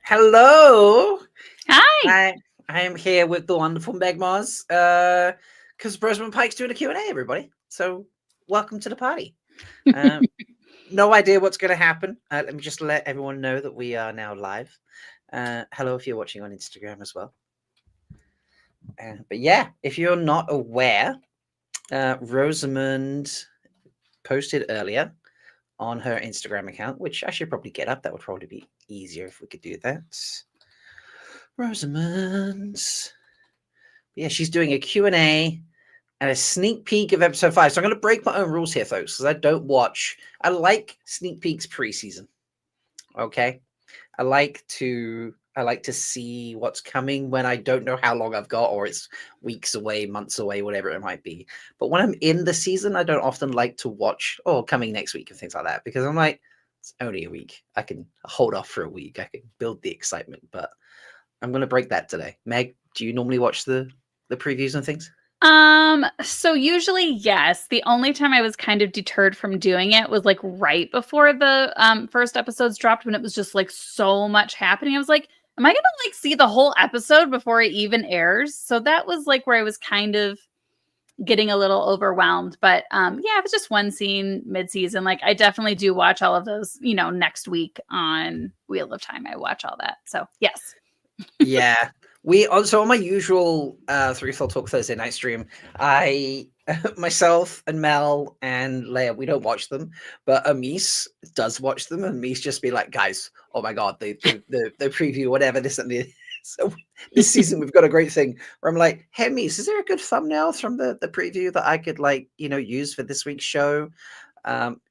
Hello. Hi. I am here with the wonderful Meg Mars. Because Rosamund Pike's doing a Q&A, everybody. So welcome to the party. Um, no idea what's going to happen. Let me just let everyone know that we are now live. Hello if you're watching on Instagram as well. But yeah, if you're not aware, Rosamund posted earlier on her Instagram account, which I should probably get up. That would probably be easier if we could do that. Rosamund. Yeah, she's doing a Q&A and a sneak peek of episode 5. So I'm going to break my own rules here, folks, because I don't watch. I like sneak peeks preseason. Okay, I like to see what's coming when I don't know how long I've got, or it's weeks away, months away, whatever it might be. But when I'm in the season, I don't often like to watch coming next week and things like that, because I'm like, it's only a week. I can hold off for a week. I can build the excitement, but I'm going to break that today. Meg, do you normally watch the previews and things? So usually yes. The only time I was kind of deterred from doing it was like right before the first episodes dropped, when it was just like so much happening. I was like, am I gonna like see the whole episode before it even airs? So that was like where I was kind of getting a little overwhelmed. But yeah, it was just one scene mid-season. Like I definitely do watch all of those, next week on Wheel of Time. I watch all that. So yes. Yeah. We also, on my usual Three Full Talk Thursday night stream, I myself and Mel and Leia, we don't watch them, but Amis does watch them, and Amis just be like, guys, oh my god, the preview, whatever, this and the so this season we've got a great thing where I'm like, hey Amis, is there a good thumbnail from the preview that I could use for this week's show?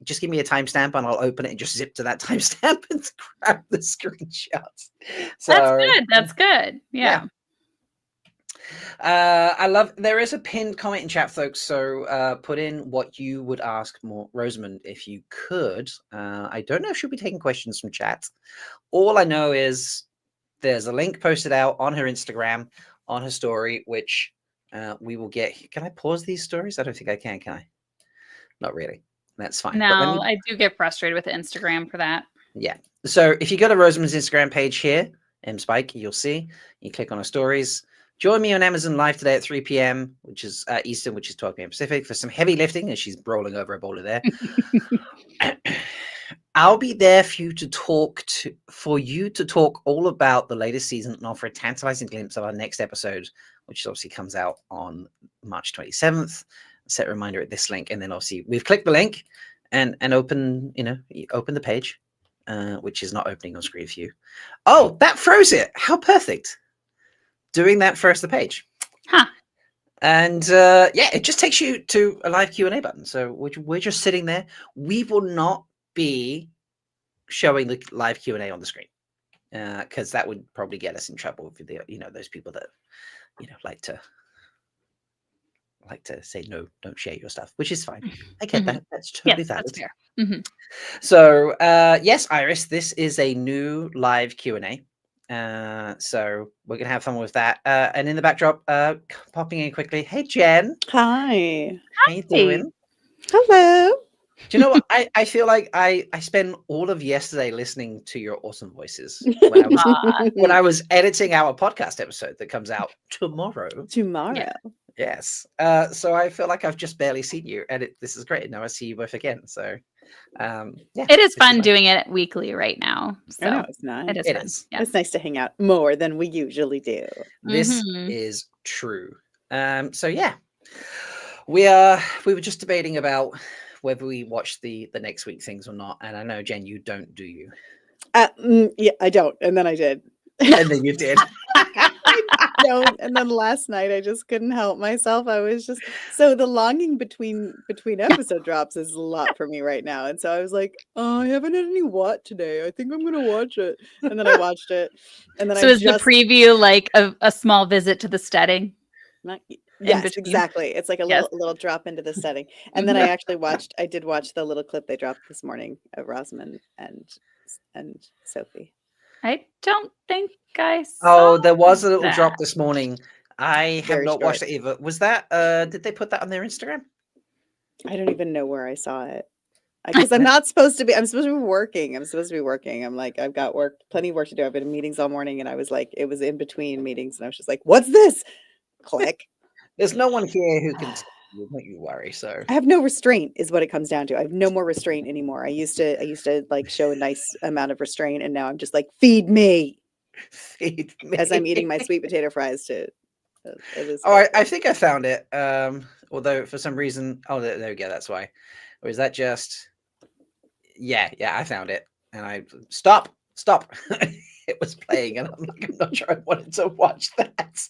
Just give me a timestamp and I'll open it and just zip to that timestamp and grab the screenshots. That's So good. That's good. yeah. Yeah. I love there is a pinned comment in chat, folks. So put in what you would ask more Rosamund if you could. I don't know if she'll be taking questions from chat. All I know is there's a link posted out on her Instagram, on her story, which we will get. Can I pause these stories? I don't think I can I? Not really. That's fine. But let No, me. I do get frustrated with Instagram for that. Yeah. So if you go to Rosamund's Instagram page here, Spike, you'll see. You click on her stories. Join me on Amazon Live today at 3 p.m., which is Eastern, which is 12 p.m. Pacific, for some heavy lifting as she's rolling over a boulder there. I'll be there for you to talk all about the latest season and offer a tantalizing glimpse of our next episode, which obviously comes out on March 27th. Set a reminder at this link, and then obviously we've clicked the link and open the page, which is not opening on screen for you. Oh, that froze it. How perfect. Doing that froze the page. Huh. And yeah, it just takes you to a live Q&A button. So we're just sitting there. We will not be showing the live Q&A on the screen because that would probably get us in trouble with those people that like to say no, don't share your stuff, which is fine. I get that. That's totally Yes, valid. that's fair. Mm-hmm. So yes, Iris, this is a new live Q&A. So we're gonna have fun with that. And in the backdrop, popping in quickly. Hey Jen. Hi. How you doing? Hello. Do you know what? I feel like I spent all of yesterday listening to your awesome voices when I was editing our podcast episode that comes out tomorrow. Tomorrow. Yeah. Yes. So I feel like I've just barely seen you, and this is great. Now I see you both again. So yeah, It is fun doing it weekly right now. So I know, it's nice. it is It fun. is. Yeah. It's nice to hang out more than we usually do. This Mhm. is true. So yeah, we were just debating about whether we watch the next week things or not. And I know, Jen, you don't, do you? Yeah, I don't. And then I did. And then you did. I don't. And then last night I just couldn't help myself. I was just so the longing between episode drops is a lot for me right now. And so I was like, oh, I haven't had any what today. I think I'm gonna watch it. And then I watched it. And then So is the preview like a small visit to the setting? Yes, between? exactly. It's like a Yes. little drop into the setting. And then I did watch the little clip they dropped this morning of Rosamund and Sophie. I don't think I saw. Oh, there was a little that. drop this morning. I have Very not watched short. it either. Was that did they put that on their Instagram? I don't even know where I saw it. Because I'm not supposed to be. I'm supposed to be working. I'm like, I've got plenty of work to do. I've been in meetings all morning, and I was like, it was in between meetings, and I was just like, what's this? Click. There's no one here who can stop you, don't you worry. So I have no restraint, is what it comes down to. I have no more restraint anymore. I used to like show a nice amount of restraint, and now I'm just like, feed me feed me. as I'm eating my sweet potato fries to. Oh, I think I found it. Although for some reason, there we go. That's why. Or is that just? Yeah, I found it, and I stop. It was playing, and I'm not sure I wanted to watch that.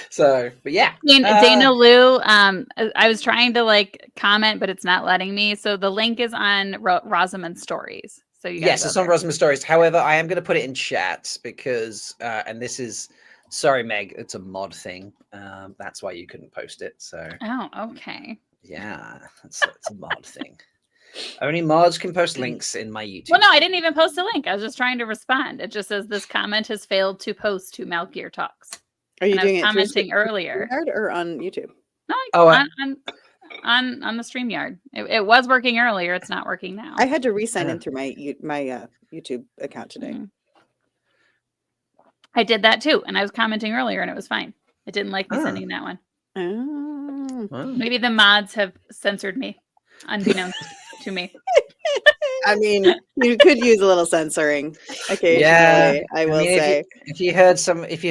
So, but yeah, Dana Lou. I was trying to like comment, but it's not letting me. So the link is on Rosamund stories. So you yes, it's on Rosamund stories. However, I am going to put it in chat because, and this is. Sorry, Meg, it's a mod thing. That's why you couldn't post it. So. Oh, okay. Yeah, it's a mod thing. Only mods can post links in my YouTube. Well, no, I didn't even post a link. I was just trying to respond. It just says this comment has failed to post to Malgear Talks. Are you doing it commenting earlier or on YouTube? No, on the StreamYard. It was working earlier. It's not working now. I had to re-sign in through my YouTube account today. Mm-hmm. I did that too, and I was commenting earlier, and it was fine. It didn't like me sending that one. Oh. Maybe the mods have censored me, unbeknownst to me. I mean, you could use a little censoring occasionally. Yeah, I will say. If you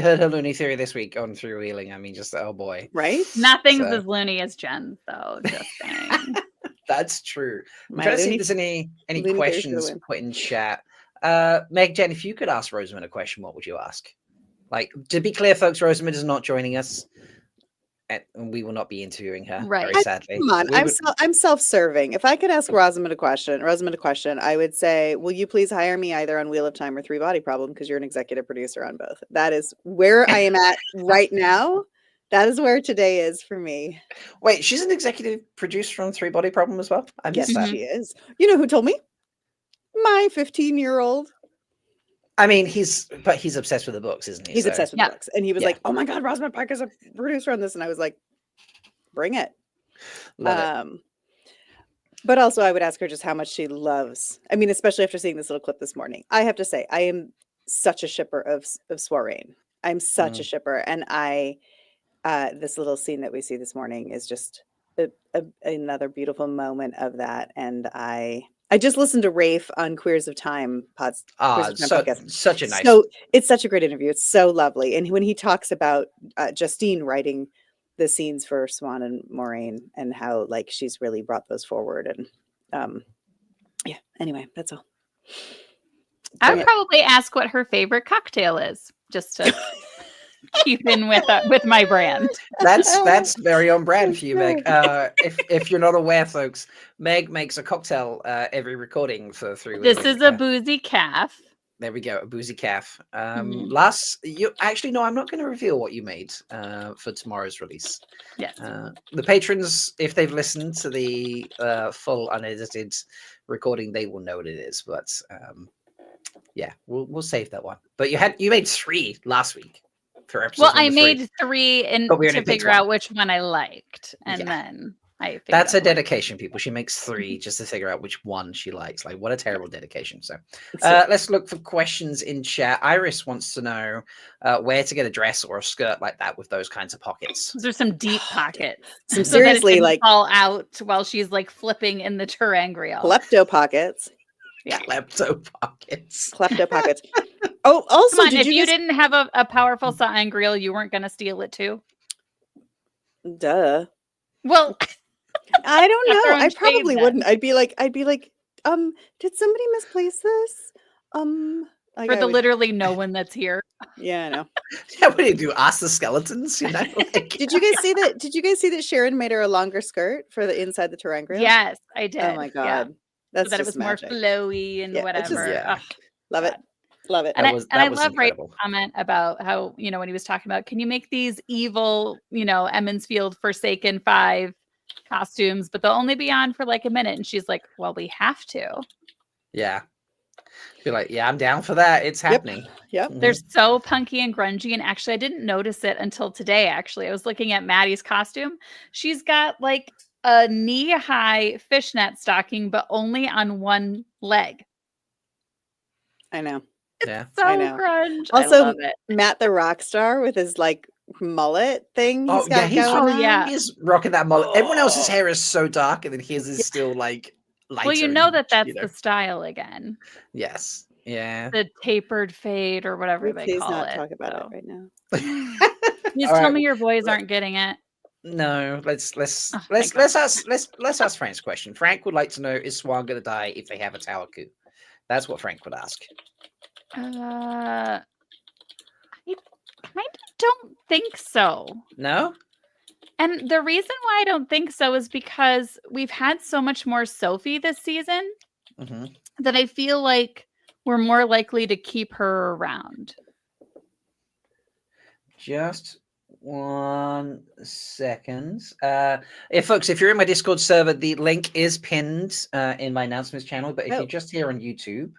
heard her loony theory this week on freewheeling, I mean, just oh boy, right? Nothing's as loony as Jen, though. Just saying. That's true. I'm trying to see if there's any questions put in chat. Meg, Jen, if you could ask Rosamund a question, what would you ask? Like, to be clear, folks, Rosamund is not joining us, and we will not be interviewing her. Right. Very sadly. Come on, I'm self-serving. If I could ask Rosamund a question, I would say, will you please hire me either on Wheel of Time or Three Body Problem, because you're an executive producer on both. That is where I am at right now. That is where today is for me. Wait, she's an executive producer on Three Body Problem as well? I missed that. She is. You know who told me? My 15-year-old. I mean, he's obsessed with the books, isn't he? He's obsessed with books. And he was like, oh my God, Rosamund Pike is a producer on this. And I was like, bring it. Love it. But also I would ask her just how much she loves. I mean, especially after seeing this little clip this morning. I have to say, I am such a shipper of Soirain. I'm such a shipper. And this little scene that we see this morning is just another beautiful moment of that. And I just listened to Rafe on Queers of Time podcast. Such a nice. So it's such a great interview. It's so lovely. And when he talks about Justine writing the scenes for Swan and Moraine and how like she's really brought those forward. And yeah, anyway, that's all. I would probably ask what her favorite cocktail is, just to keep in with my brand. That's very on brand for you, Meg. If you're not aware, folks, Meg makes a cocktail every recording for 3 weeks. This is a boozy calf. There we go, a boozy calf. Mm-hmm. I'm not going to reveal what you made for tomorrow's release. Yes. The patrons, if they've listened to the full unedited recording, they will know what it is. But yeah, we'll save that one. But you made 3 last week. Well, I made 3 to figure out which one I liked, and then I figured that's a dedication, people. She makes 3 just to figure out which one she likes. Like, what a terrible dedication. So let's look for questions in chat. Iris wants to know where to get a dress or a skirt like that with those kinds of pockets. There's some deep pockets. Some seriously, like fall out while she's like flipping in the terangrial. Klepto pockets. Yeah, klepto pockets. Klepto pockets. Oh, also, come on, if you didn't have a powerful terangrial, you weren't going to steal it too. Duh. Well, I don't know. I probably wouldn't. I'd be like, did somebody misplace this? Like for literally no one that's here. Yeah, I know. Yeah, what do you do? Ask the skeletons, you know? Like, Did you guys see that? Did you guys see that Sharon made her a longer skirt for the inside the terangrial? Yes, I did. Oh my God. Yeah. That's so that it was magic. more flowy and whatever. Love it. Love it. And I love Ray's comment about how, when he was talking about, can you make these evil, Emmonsfield Forsaken 5 costumes, but they'll only be on for like a minute. And she's like, well, we have to. Yeah. Be like, yeah, I'm down for that. It's happening. Yep. They're so punky and grungy. And actually, I didn't notice it until today. Actually, I was looking at Maddie's costume. She's got like a knee-high fishnet stocking, but only on one leg. I know. Yeah. So I know. grunge. I Also, love it. Matt the rock star with his like mullet thing he's Oh yeah, got going on. yeah. he's rocking that mullet. Everyone else's Oh. hair is so dark, and then his is still like lighter. Well, you know and, that's the style again. Yes. Yeah. The tapered fade or whatever Can we they please call not it. talk about So. it right now. Just All tell right, me your boys aren't getting it. No, let's Oh, thank God. ask Frank's question. Frank would like to know: is Swan going to die if they have a tower coup? That's what Frank would ask. I kind of don't think so. No. And the reason why I don't think so is because we've had so much more Sophie this season Mm-hmm. that I feel like we're more likely to keep her around. Just 1 second. If you're in my Discord server, the link is pinned in my announcements channel. But if you're just here on YouTube,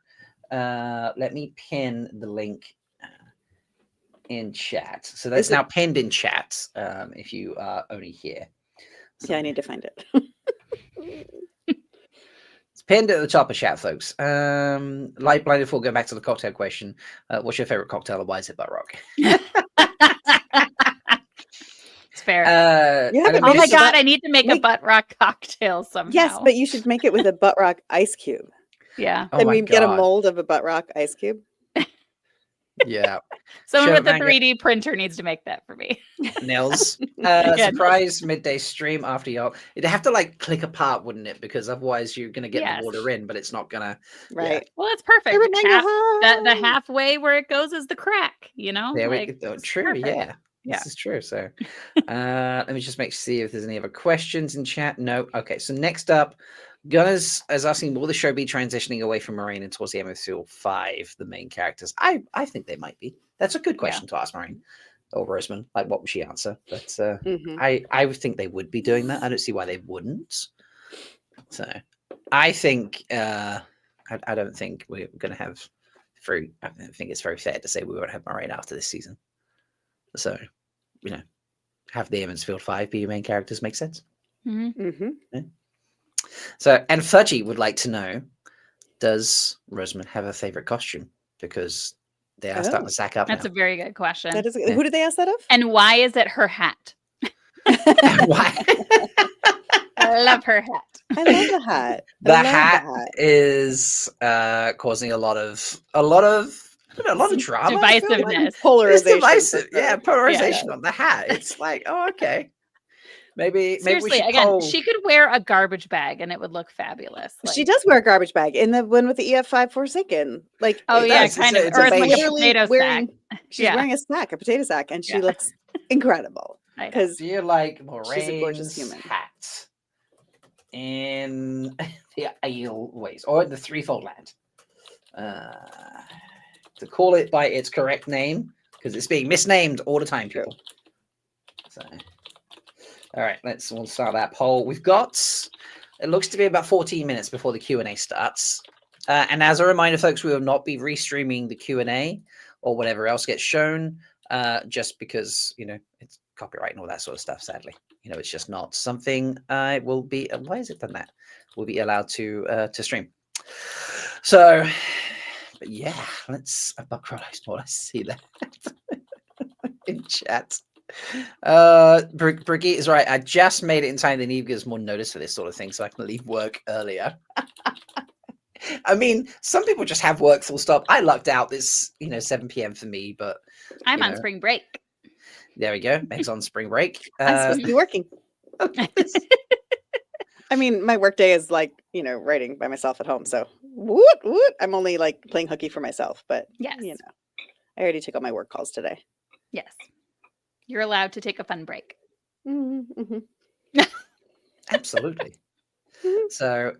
let me pin the link in chat. So that's now pinned in chat. If you are only here. So, Yeah, I need to find it. it's pinned at the top of chat, folks. Light blinded before going back to the cocktail question. What's your favorite cocktail and why is it butt rock? It's fair. Yeah, oh my God, I need to make a butt rock cocktail somehow. Yes, but you should make it with a butt rock ice cube. Yeah. Oh Then my we get a God. mold of a butt rock ice cube. Yeah. Someone with a 3D printer needs to make that for me. Nils, surprise midday stream after y'all. It'd have to like click apart, wouldn't it? Because otherwise you're gonna get the water in, but it's not gonna. Right. Yeah. Well, it's perfect. The halfway where it goes is the crack. You know. There like, we go. True. perfect. Yeah. This is true. So, let me just see if there's any other questions in chat. No. Okay. So next up, Gunners is asking, will the show be transitioning away from Moraine and towards the MSU 5, the main characters? I think they might be. That's a good question to ask Moraine or Rosamund. Like, what would she answer? But I would think they would be doing that. I don't see why they wouldn't. So I think I don't think we're going to have I don't think it's very fair to say we won't have Moraine after this season. So, have the Emmonsfield 5 be your main characters makes sense. Mm-hmm. Yeah. So, and Fudgy would like to know, does Rosamund have a favorite costume? Because they are starting to sack up. That's a very good question. That is, who did they ask that of? And why is it her hat? Why? I love her hat. I love the hat. The hat is causing a lot of drama. Divisiveness. Polarization. It's divisive. Yeah, polarization on the hat. It's like, oh, okay. Maybe Seriously, we should again, she could wear a garbage bag and it would look fabulous. She does wear a garbage bag in the one with the EF5 Forsaken. Like, kind of. Or it's like a potato sack. She's wearing a potato sack, and she looks incredible. Because do you like Moraine's she's a gorgeous human. hat in the Ale ways or the Threefold Land? To call it by its correct name, because it's being misnamed all the time, people. So, all right, we'll start that poll. We've got, it looks to be about 14 minutes before the Q&A starts. And as a reminder, folks, we will not be restreaming the Q&A or whatever else gets shown, just because, it's copyright and all that sort of stuff, sadly. It's just not something I will be, why has it done that? We'll be allowed to stream. So, but yeah, let's, I see that in chat. Brigitte is right. I just made it in time. They need to give us more notice for this sort of thing so I can leave work earlier. I mean, some people just have work full stop. I lucked out this, 7 p.m. for me, but I'm on spring break. There we go. Meg's on spring break. I'm supposed to be working. I mean, my work day is like, writing by myself at home. So woot. I'm only like playing hooky for myself, but yes, I already took all my work calls today. Yes. You're allowed to take a fun break. Mm-hmm. Absolutely. So,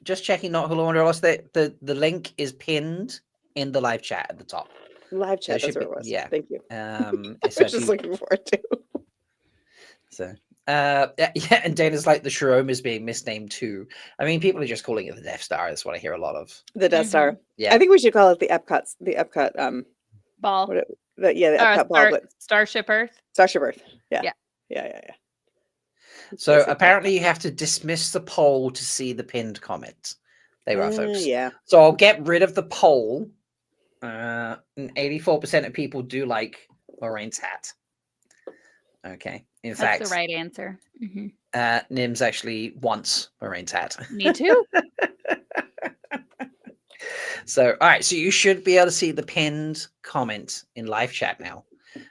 just checking, not Hulu Wanderlust. The link is pinned in the live chat at the top. Live chat, that's where it was. Yeah. Thank you. I was just looking forward to. So, and Dana's like the Sharome is being misnamed too. I mean, people are just calling it the Death Star. That's what I hear a lot of. The Death Star. Yeah. I think we should call it the Epcot ball. The Epcot ball. Starship Earth. Starship Earth. Yeah. So Basic apparently you have to dismiss the poll to see the pinned comment. There you are, folks. Yeah. So I'll get rid of the poll. And 84% of people do like Lorraine's hat. Okay. In That's fact, the right answer. Mhm. Nims actually wants Lorraine's hat. Me too. So, all right. So you should be able to see the pinned comment in live chat now.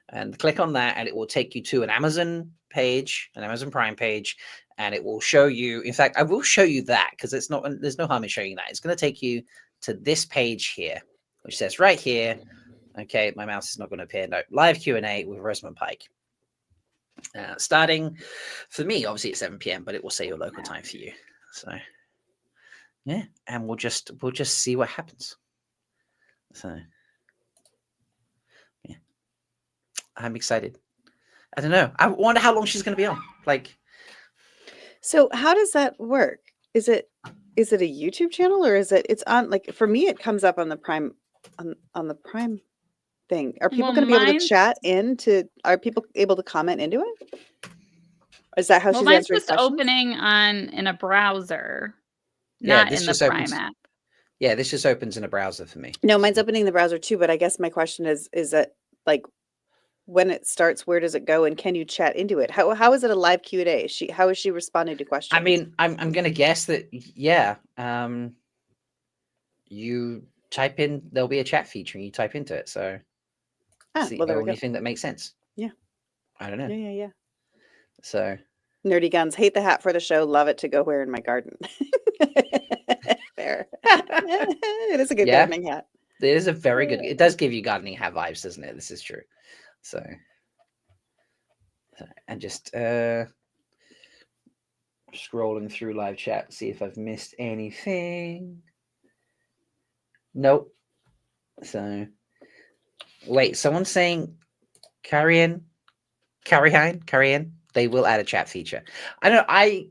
And click on that, and it will take you to an Amazon page, an Amazon Prime page, and it will show you. In fact, I will show you that because it's not. There's no harm in showing you that. It's going to take you to this page here, which says right here. Okay, my mouse is not going to appear. No, live Q&A with Rosamund Pike. Starting for me, obviously at 7 p.m., but it will say your local time for you. So yeah, and we'll just see what happens. So yeah, I'm excited. I don't know. I wonder how long she's going to be on. Like, So how does that work? Is it a YouTube channel, or is it's on, like, for me it comes up on the Prime on the Prime thing. Are people Well, going to be able to mine's chat are people able to comment into it? Is that how well, she's mine's answering just questions? opening in a browser, yeah, not this in the just Prime opens. app. Yeah, this just opens in a browser for me. No, mine's opening the browser too, but I guess my question is that, like, when it starts, where does it go, and can you chat into it? How is it a live Q&A? How is she responding to questions? I mean, I'm going to guess that yeah. You type in, there'll be a chat feature, and you type into it. So it's the well, there we only go. thing that makes sense. Yeah. I don't know. Yeah. So Nerdy Guns, hate the hat for the show, love it to go wear in my garden. Fair. It is a good yeah, gardening hat. it is a very good. It does give you gardening hat vibes, doesn't it? This is true. So and just scrolling through live chat, see if I've missed anything. Nope. So wait, someone's saying carry in. They will add a chat feature. I don't know. I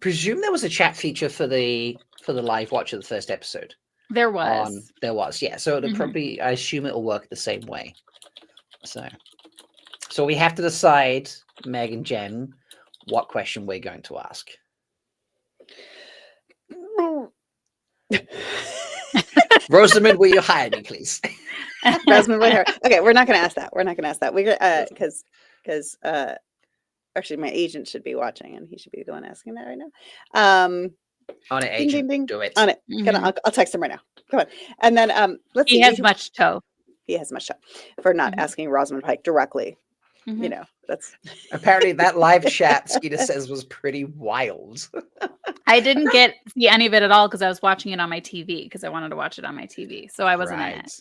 presume there was a chat feature for the live watch of the first episode. There was. There was, yeah. So it'll probably, I assume it'll work the same way. So we have to decide, Meg and Jen, what question we're going to ask. Rosamund, will you hire me, please? Rosamund, will you hire? Okay, we're not going to ask that. We're because actually my agent should be watching, and he should be the one asking that right now. On it, ding, agent. ding, ding. Do it. On it. I'll text him right now. Come on. And then let's see. He has much toe for not asking Rosamund Pike directly. You know, that's apparently that live chat Skeeter says was pretty wild. I didn't see any of it at all because I was watching it on my TV because I wanted to watch it on my TV. So I wasn't in it.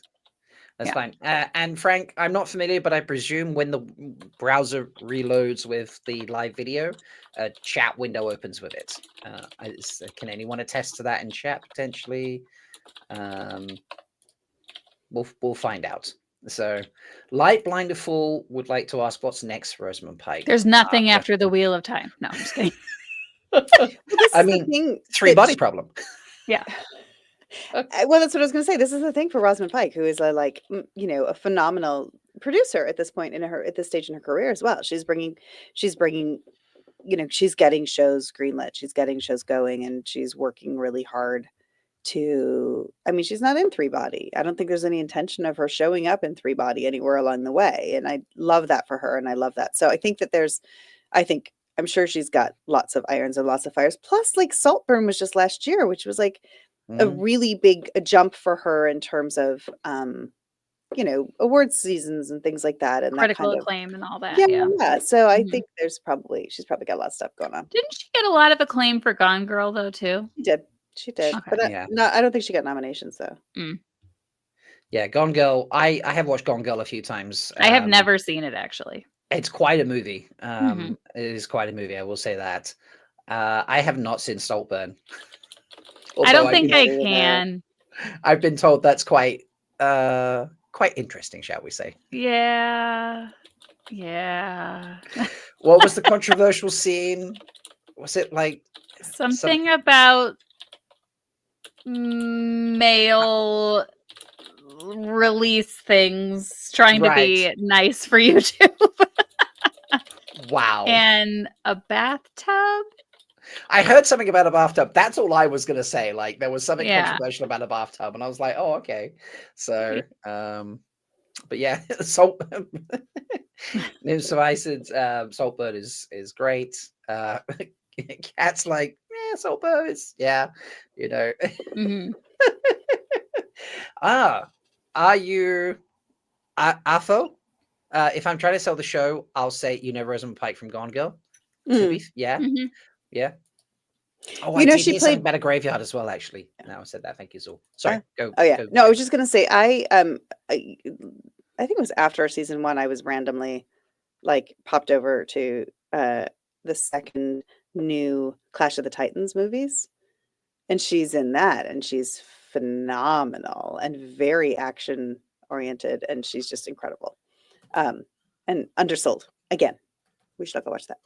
That's fine. And Frank, I'm not familiar, but I presume when the browser reloads with the live video, a chat window opens with it. Can anyone attest to that in chat potentially? We'll find out. So, Light Blinder Fool would like to ask, what's next for Rosamund Pike? There's nothing after the Wheel of Time. No, I'm just kidding. I mean, three-body problem. Yeah. Well, that's what I was going to say. This is the thing for Rosamund Pike, who is a phenomenal producer at this point at this stage in her career as well. She's bringing, she's getting shows greenlit, she's getting shows going, and she's working really hard she's not in Three Body. I don't think there's any intention of her showing up in Three Body anywhere along the way. And I love that for her. And I love that. So I think that I'm sure she's got lots of irons and lots of fires. Plus, like, Saltburn was just last year, which was like a really big jump for her in terms of, awards seasons and things like that. And critical that acclaim and all that. Yeah. So I think she's probably got a lot of stuff going on. Didn't she get a lot of acclaim for Gone Girl though too? She did. Okay. But I don't think she got nominations though. Yeah, Gone Girl. I have watched Gone Girl a few times. I have never seen it actually. It's quite a movie. It is quite a movie. I will say that. I have not seen Saltburn. I don't think I can. I've been told that's quite interesting, shall we say? Yeah. What was the controversial scene? Was it like something about male release things trying to be nice for YouTube? Wow. and a bathtub. I heard something about a bathtub. That's all I was gonna say. Like there was something Yeah. controversial about a bathtub, and I was like, oh, okay. So, but yeah, salt. New Suffice's Saltbird is great. Cat's like, yeah, Saltbird is you know. Mhm. Are you Afo? If I'm trying to sell the show, I'll say Rosamund Pike from Gone Girl. To be, yeah. Mhm. Oh, You I know, did she hear something played. about a graveyard as well. Actually, now I said that. Thank you, Zul. Sorry, go. Oh yeah, Go. no, I was just gonna say I think it was after season 1. I was randomly like popped over to the second new Clash of the Titans movies, and she's in that, and she's phenomenal and very action oriented, and she's just incredible. And undersold again. We should all go watch that.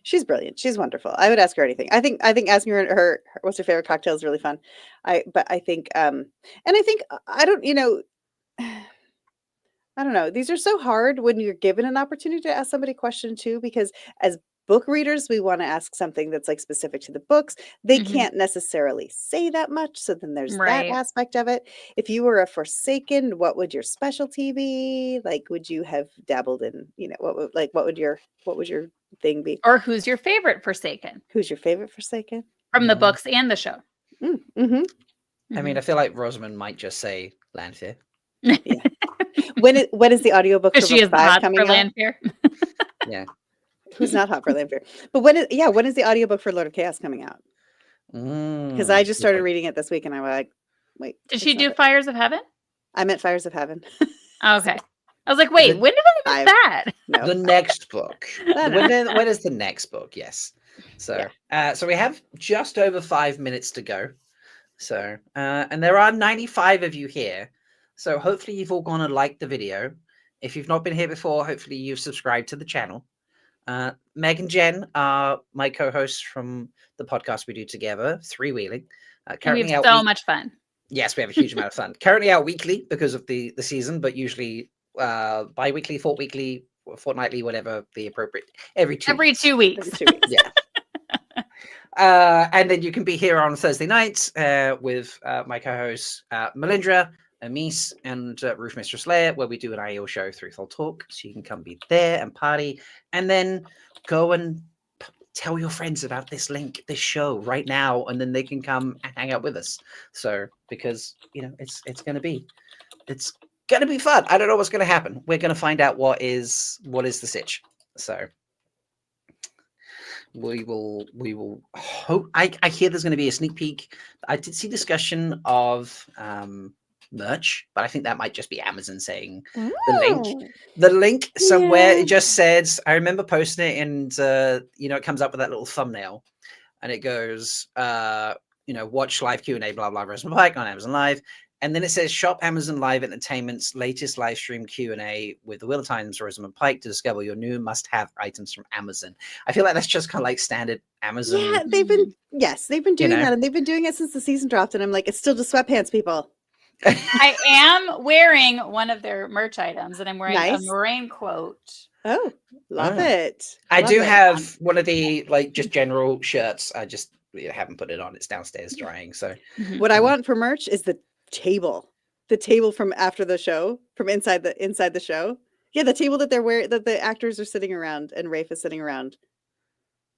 She's brilliant. She's wonderful. I would ask her anything. I think asking her what's her favorite cocktail is really fun. But I think and I think I don't I don't know. These are so hard when you're given an opportunity to ask somebody a question too, because as book readers, we want to ask something that's like specific to the books. They Mhm. can't necessarily say that much. So then there's that Right. aspect of it. If you were a Forsaken, what would your specialty be? Like, would you have dabbled in, what would your thing be? Or who's your favorite Forsaken Who's your favorite Forsaken? from the Mhm. books and the show? Mm-hmm. I mean, I feel like Rosamund might just say Lanfear. Yeah. When is the audiobook for Because she book is 5 hot coming for out? Lanfear. Yeah. Who's not hot for Lanfear? But when is the audiobook for Lord of Chaos coming out? Because I just started reading it this week, and I'm like, wait. Did it's she not do that- Fires of Heaven? I meant Fires of Heaven. Okay. I was like, wait, The- when did I miss that? No. The next book. No, no. When is the next book? Yes. So, so we have just over 5 minutes to go. So, and there are 95 of you here. So hopefully you've all gone and liked the video. If you've not been here before, hopefully you've subscribed to the channel. Meg and Jen are my co-hosts from the podcast we do together, Three Wheeling. And we Currently have out so week- much fun. Yes, we have a huge amount of fun. Currently out weekly because of the season, but usually bi-weekly, fortnightly, whatever the appropriate every 2 Every weeks. 2 weeks. Every 2 weeks. Yeah. And then you can be here on Thursday nights with my co-hosts Melindra, Amis, and Roof Mistress Leia, where we do an IEL show through Thol Talk. So you can come be there and party, and then go and tell your friends about this this show right now, and then they can come and hang out with us. So because it's gonna be fun. I don't know what's gonna happen. We're gonna find out what is the sitch. So we will hope. I hear there's going to be a sneak peek. I did see discussion of merch, but I think that might just be Amazon saying the link somewhere. Yeah. It just says, I remember posting it, and it comes up with that little thumbnail, and it goes watch live Q&A blah blah Rosamund Pike on Amazon Live. And then it says, shop Amazon Live Entertainment's latest live stream Q&A with the Wheel of Time's Rosamund Pike to discover your new must-have items from Amazon. I feel like that's just kind of like standard Amazon. Yeah, they've been doing know. that, and they've been doing it since the season dropped, and I'm like, it's still just sweatpants, people. I am wearing one of their merch items, and I'm wearing a Nice. Moraine quote. Oh, love Oh. it. I Love do it. have one of the just general shirts. I just haven't put it on. It's downstairs drying. So What I want for merch is the table from after the show, from inside the show. Yeah, the table that that the actors are sitting around and Rafe is sitting around.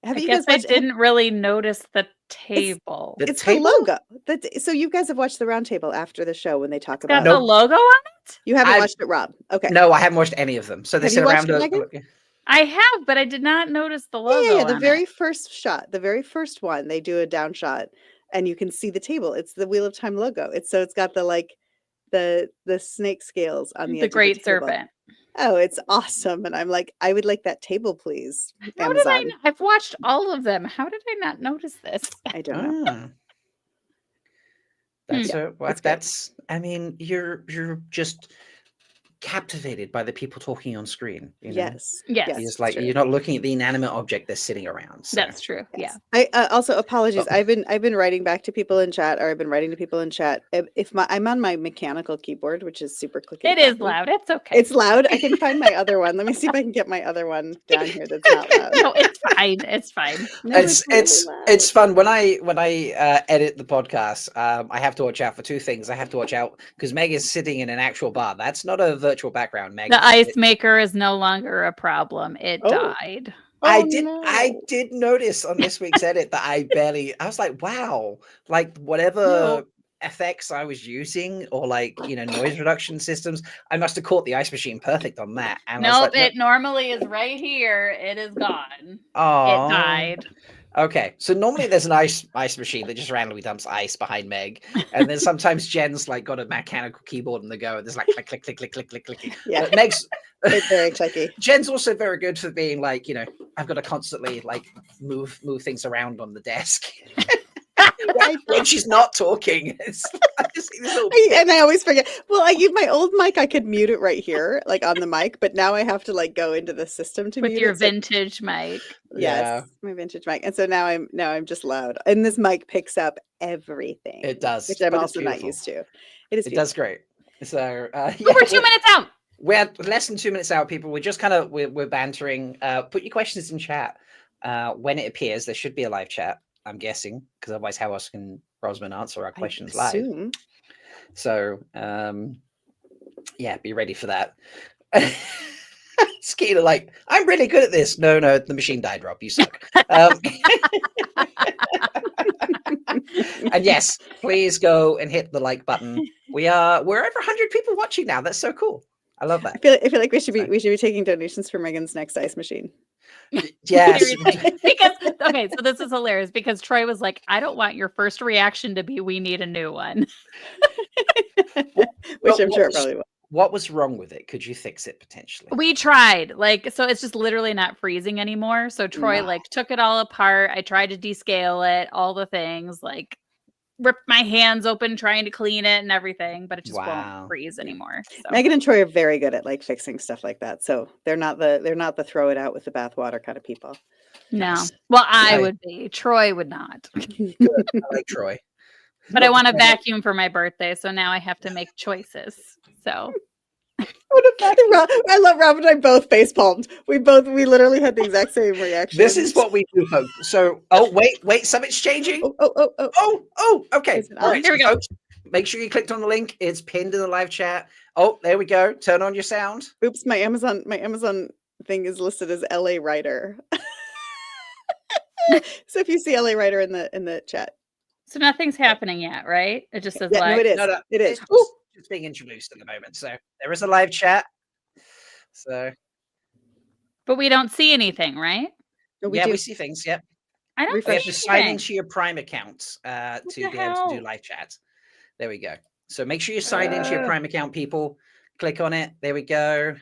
Have I you guess guys I watched? didn't really notice the table. The It's table? the logo. So you guys have watched the round table after the show when they talk Got about. the logo on it? You haven't I- watched it, Rob? Okay. no, I haven't watched any of them. So they Have sit you watched around. it, Megan? I have, but I did not notice the logo. Yeah, the on very it. first shot, the very first one, they do a down shot, and you can see the table. It's the Wheel of Time logo. It's got the snake scales on the edge Great of the table. serpent. Oh, it's awesome. And I'm like, I would like that table, please. How Amazon. did I've watched all of them. How did I not notice this? I don't know. That's Yeah, a, well, it's great. that's. I mean, you're just captivated by the people talking on screen. You know, Yes. Yes. you're Yes, just like true. you're not looking at the inanimate object they're sitting around. So. That's true. Yes. Yeah. I also apologies. Oh. I've been writing back to people in chat, or I've been writing to people in chat. If I'm on my mechanical keyboard, which is super clicky. It is loud. It's okay. It's loud. I can find my other one. Let me see if I can get my other one down here that's not loud. No, it's fine. It's fine. No, really loud. It's fun when I edit the podcast. I have to watch out for two things. I have to watch out because Meg is sitting in an actual bar. That's not a virtual background. Meg, The ice maker is no longer a problem. It Oh. died. I Oh, I did notice on this week's edit that I was like, wow, like whatever No. effects I was using or like, you know, noise reduction systems, I must have caught the ice machine perfect on that. And I was Nope, like, it normally is right here. It is gone. oh, It died. Okay, so normally there's an ice machine that just randomly dumps ice behind Meg, and then sometimes Jen's like got a mechanical keyboard on the go, and there's like click, click, click, click, click, click, click. Yeah. But Meg's It's very clicky. Jen's also very good for being like, you know, I've got to constantly like move things around on the desk when she's not talking. I just see this little And I always forget. Well, I use my old mic. I could mute it right here, like on the mic, but now I have to like go into the system to With mute your it. So- vintage mic. Yes, my vintage mic. And so now I'm just loud. And this mic picks up everything. It does, which I'm but it's also not beautiful. used to. It is. It does great. So Oh, we're 2 minutes out. We're less than 2 minutes out, people. We're just kind of we're bantering. Put your questions in chat. When it appears, there should be a live chat, I'm guessing, because otherwise, how else can Rosamund answer our questions live? So, yeah, be ready for that. Skeeter, like, I'm really good at this. No, the machine died, Rob. You suck. And yes, please go and hit the like button. We're over 100 people watching now. That's so cool. I love that. I feel like we should be taking donations for Megan's next ice machine. Yes. Because okay, so this is hilarious because Troy was like, I don't want your first reaction to be we need a new one. Which I'm sure it probably will. What was wrong with it? Could you fix it potentially? We tried, like, so it's just literally not freezing anymore. So Troy like took it all apart. I tried to descale it, all the things, like ripped my hands open trying to clean it and everything, but it just won't freeze anymore. So. Megan and Troy are very good at like fixing stuff like that. So they're not the throw it out with the bathwater kind of people. No. Nice. Well, I would be. Troy would not. Good. I like Troy. But I want a vacuum for my birthday, so now I have to make choices. So I love Rob and I both face palmed. We literally had the exact same reaction. This is what we do, folks. So wait, something's changing. Okay. All right, here we go. Folks, make sure you clicked on the link. It's pinned in the live chat. Oh, there we go. Turn on your sound. Oops, my Amazon thing is listed as LA Writer. So if you see LA Writer in the chat. So nothing's happening yet, right? It just says yeah, live. No, it is. No, it is. It's being introduced at the moment. So there is a live chat. So but we don't see anything, right? No, we see things, yep. I don't We have to see sign anything. into your Prime account to be able hell? to do live chat. There we go. So make sure you sign into your Prime account, people. Click on it. There we go.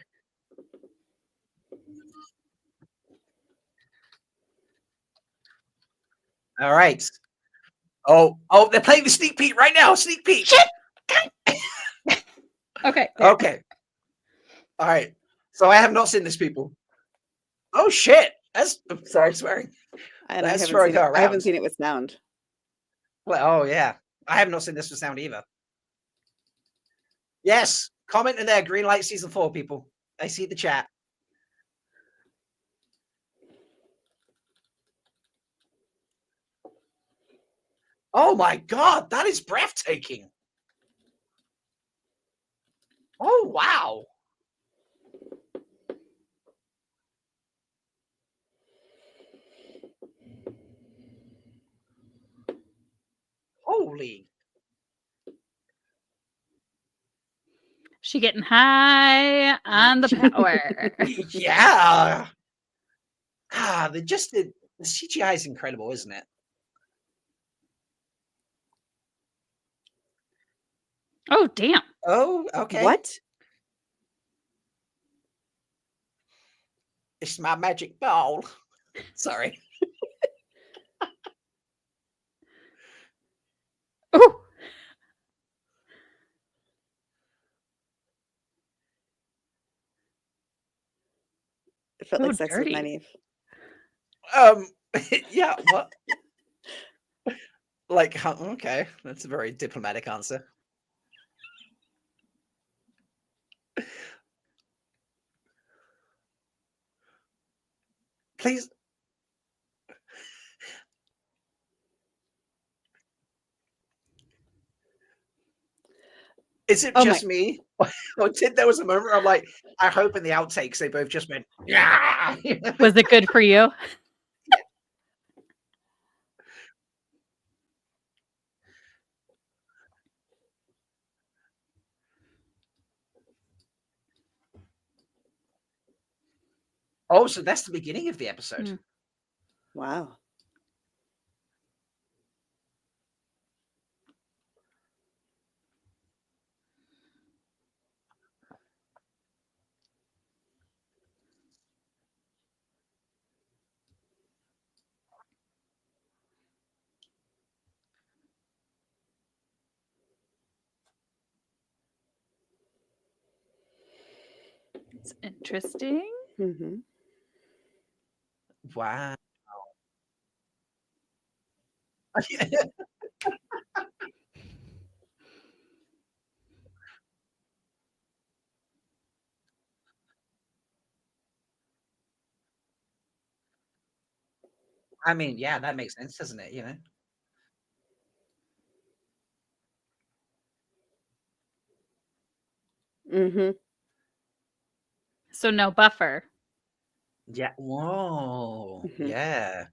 All right. Oh, they're playing the sneak peek right now. Sneak peek. Okay. Okay. All right. So I have not seen this, people. Oh shit. Sorry, swearing. And That's I around. haven't seen it with sound. Well, oh yeah. I have not seen this with sound either. Yes. Comment in there. Green light season 4, people. I see the chat. Oh my god, that is breathtaking. Oh wow. Holy. She getting high on the power. Yeah. The CGI is incredible, isn't it? Oh, damn. Oh, okay. What? It's my magic ball. Sorry. Oh. It felt So like sex with dirty. Nynaeve. Yeah, what? Like, okay, that's a very diplomatic answer. Please. Is it Oh just my me? Or there was a moment where I'm like, I hope in the outtakes they both just went, yeah. Was it good for you? Oh, so that's the beginning of the episode. Mm. wow. It's interesting. Mm-hmm. Wow. I mean, yeah, that makes sense, doesn't it? You know? Mm-hmm. So no buffer. Yeah. Whoa. Mm-hmm. Yeah.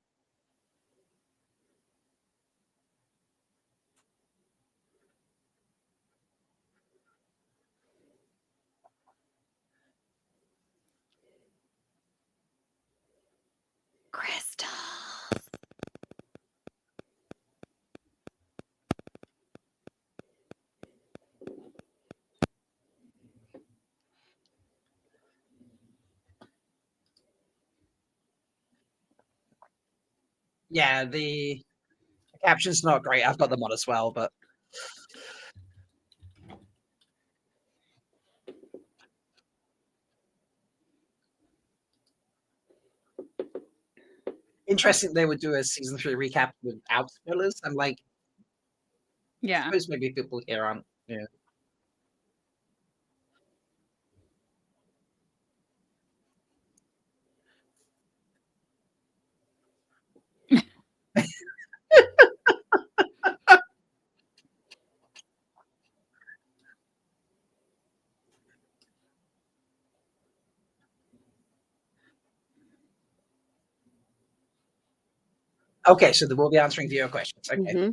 Crystals. Yeah, the caption's not great. I've got them on as well, but interesting they would do a season 3 recap without spoilers. I'm like, I Yeah. suppose maybe people here aren't. Yeah. Okay, so they will be answering viewer questions. Okay. Mm-hmm.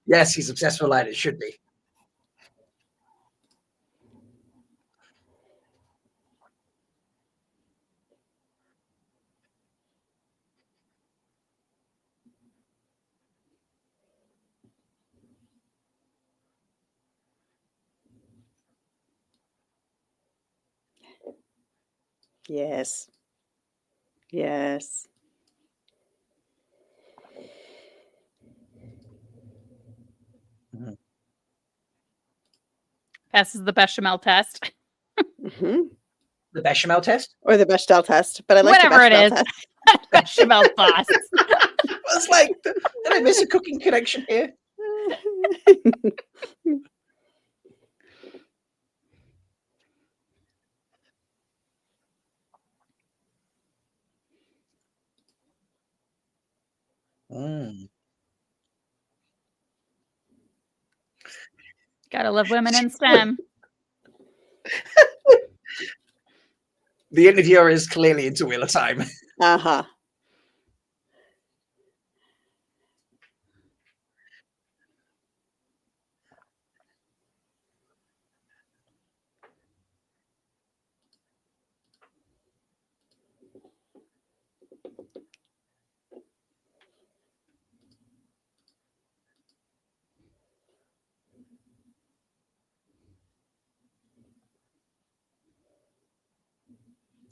Yes, he's obsessed with light. It should be. Yes. Yes. Mhm. Passes the bechamel test. Mm-hmm. The bechamel test? Or the Bechdel test, but I like the Whatever it Bechdel is. test. Bechamel sauce. I was like, did I miss a cooking connection here? Mm. Gotta love women in STEM. The interviewer is clearly into Wheel of Time. Uh-huh.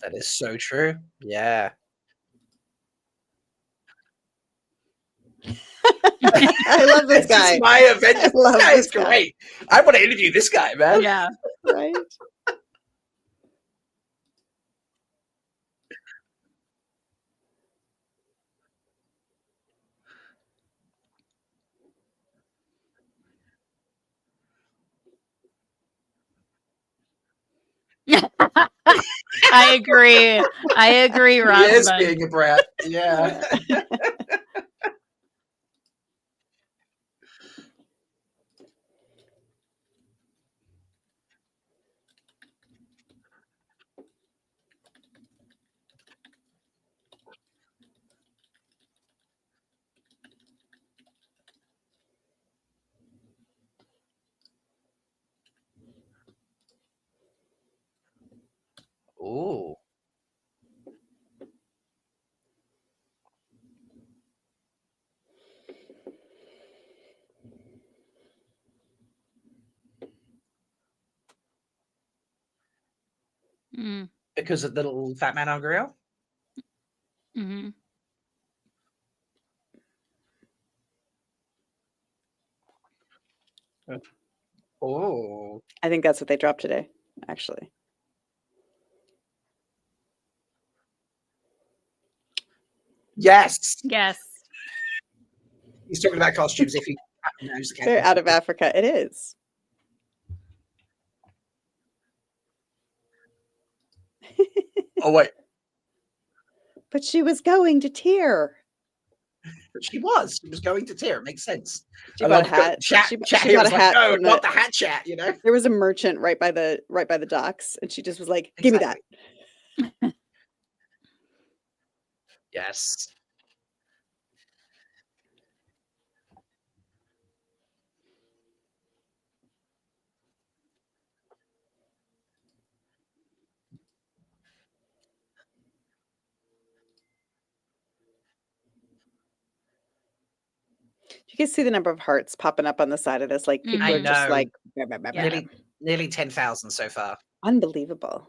That is so true. Yeah. I love this guy. Is my Avengers. This love guy is this guy. great. I want to interview this guy, man. Yeah. Right? I agree. I agree, He is Rosamund. being a brat. Yeah. Ooh. Mm, Because of the little fat man on grill? hmm Oh. I think that's what they dropped today, actually. Yes. yes. He's talking about costumes if he knows the They're out of Africa. It is. Oh, wait. But she was going to tear. But she was. She was going to tear. It makes sense. She bought a hat. Chat, She here bought was a like, hat no, from not the hat chat, you know? There was a merchant right by the docks, and she just was like, "Give me that." Exactly. Yes. You can see the number of hearts popping up on the side of this. Like people I are just know. like, Yeah. Nearly 10,000 so far. unbelievable.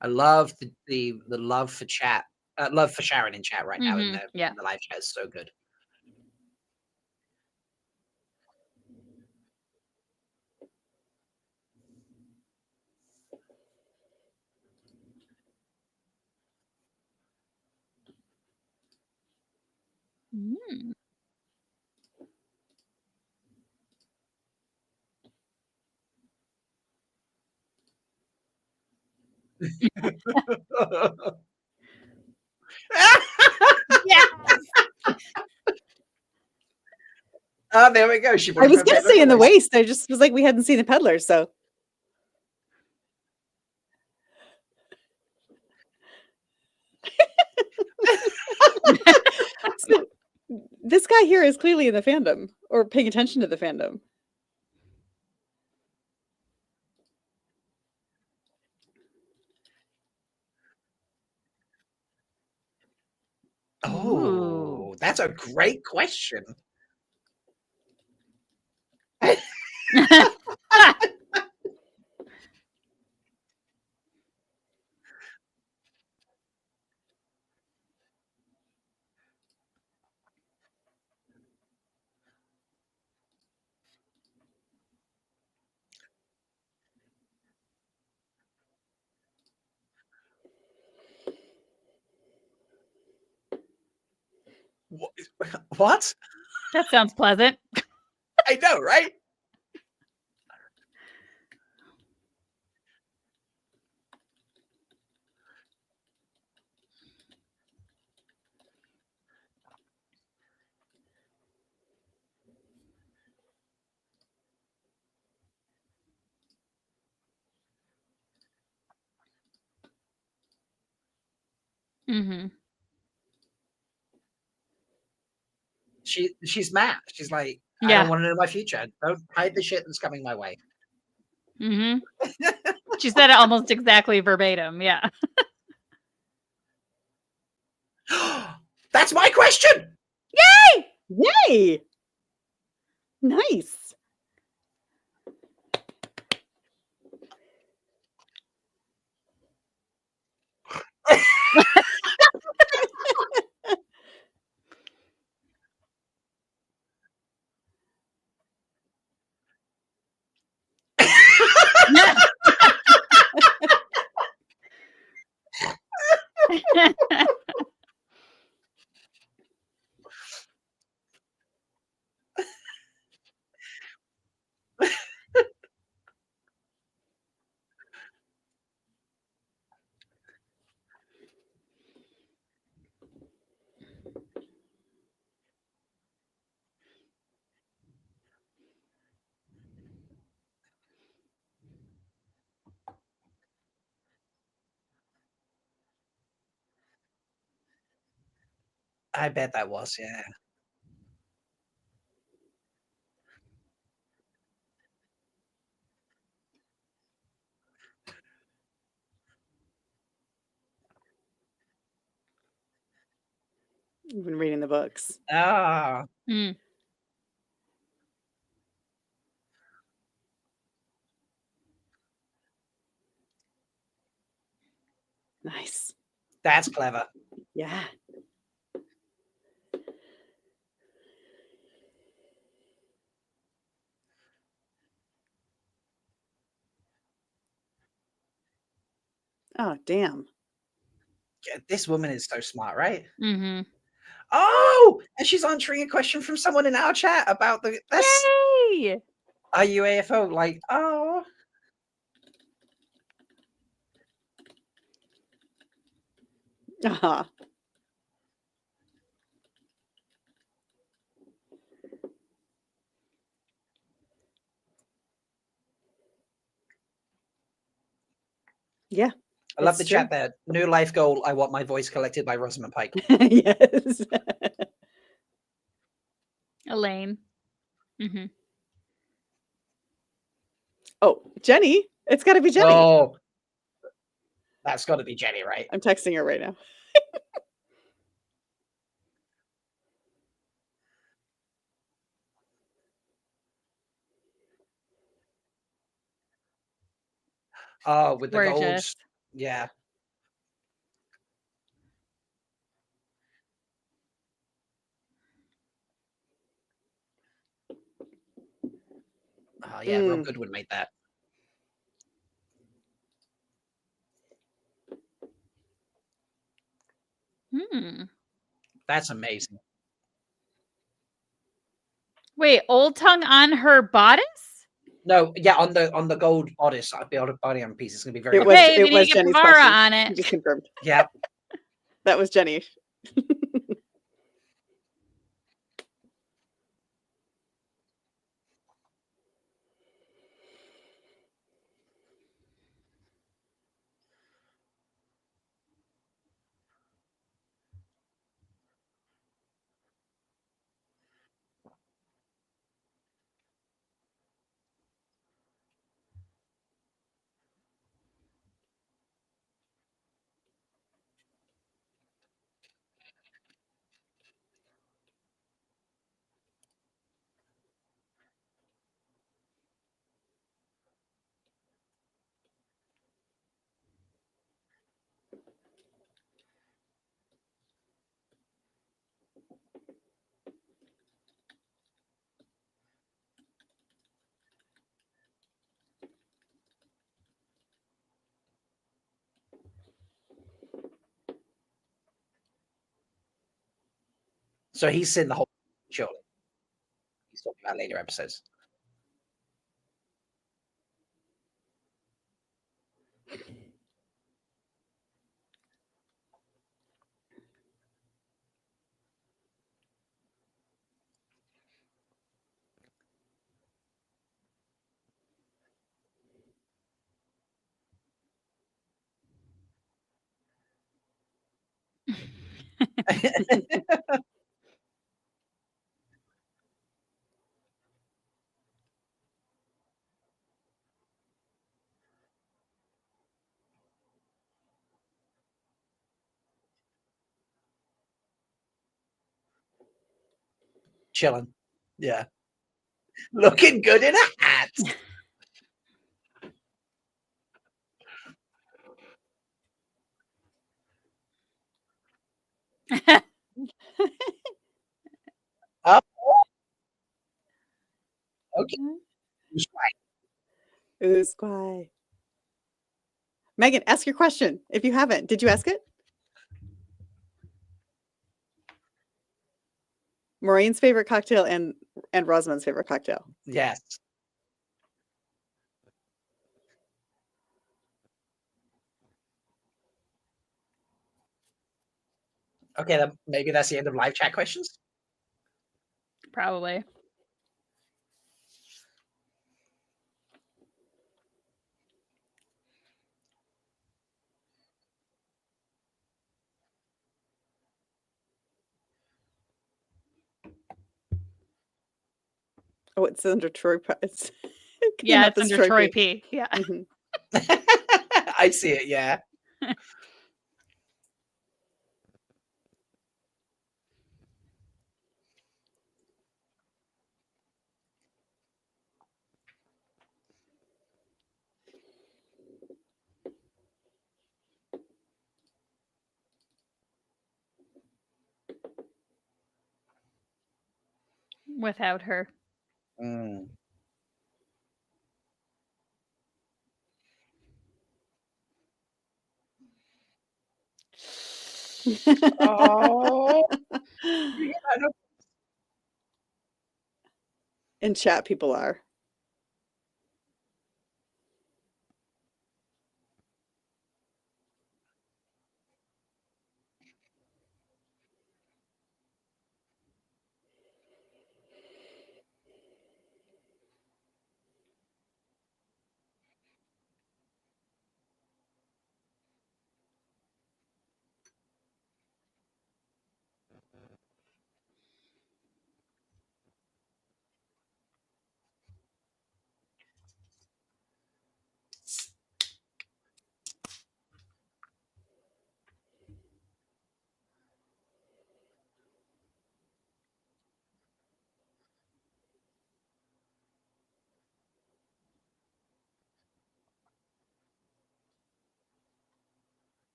I love the love for chat. Love for Sharon in chat right now in the Yeah. in the live chat is so good. Mm. Yes. Oh, there we go. She I was gonna say in the waist. I just was like, we hadn't seen the peddler, so. So this guy here is clearly in the fandom or paying attention to the fandom. Oh, that's a great question. What? That sounds pleasant. I know, right? hmm She's mad. She's like, I Yeah. don't want to know my future. Don't hide the shit that's coming my way. hmm She said it almost exactly verbatim. Yeah. That's my question. Yay! Nice. I bet that was, yeah. You've been reading the books. Ah, Mm. Nice. that's clever. Yeah. Oh, damn. Yeah, this woman is so smart, right? Mm-hmm. Oh, and she's answering a question from someone in our chat about the that's Yay! are you AFO? Like, oh, Uh-huh. Yeah. I love It's the true. chat there. New life goal. I want my voice collected by Rosamund Pike. Yes. Elaine. Mm-hmm. Oh, Jenny. It's got to be Jenny. Oh, that's got to be Jenny, right? I'm texting her right now. Oh, with the gold. Gorgeous. Yeah. Oh, yeah. Rob Mm. Goodwin made that. Hmm. That's amazing. Wait, Old Tongue on her bodice? No, yeah, on the gold bodice, I'd be able to body on piece. It's gonna be very. It was nice. Okay, we it need was to get Jenny's Pavara question. on it. Just confirmed. Yeah. That was Jenny. So he's seen the whole. Surely, he's talking about later episodes. chilling. Yeah. Looking good in a hat. Oh, okay. Ooh, squy. Megan, ask your question if you haven't. Did you ask it? Maureen's favorite cocktail and Rosamund's favorite cocktail. Yes. Okay, then maybe that's the end of live chat questions. Probably. Oh, it's under Troy. It's Yeah, it's under Troy P. Yeah. Mhm. I see it, yeah. Without her. Mm. Oh. In chat, people are.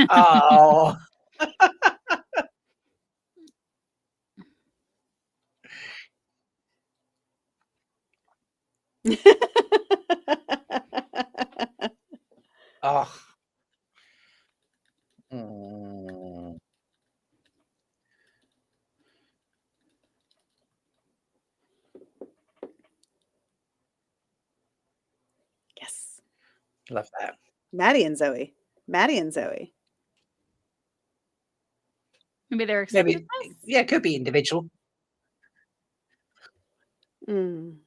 Oh. Oh. Mm. Yes. Love that. Maddie and Zoe. Maddie and Zoe. Maybe they're excited. Maybe, yeah, it could be individual. Mm.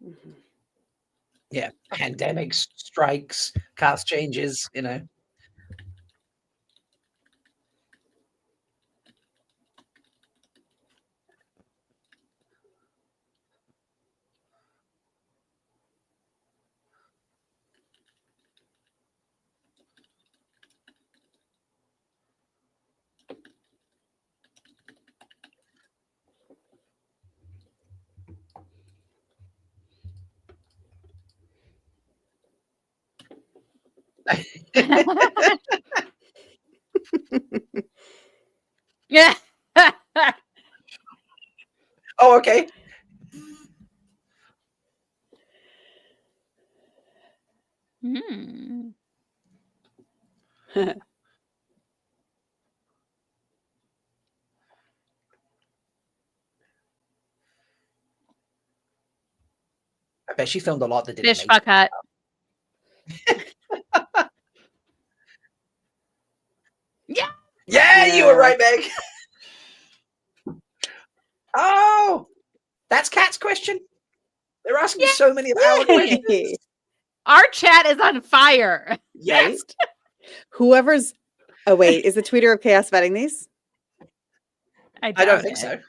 Mhm. Yeah, pandemics, strikes, cast changes, you know. Yeah. Oh, okay. Hmm. I bet she filmed a lot that didn't Fish make fuck hut. Yeah. Yeah, you were Yeah. right, Meg. Oh, that's Kat's question. They're asking so many of our questions. Yay. Our chat is on fire. Yes. Right? Whoever's. Oh, wait. Is the Tweeter of Chaos vetting these? I don't think so.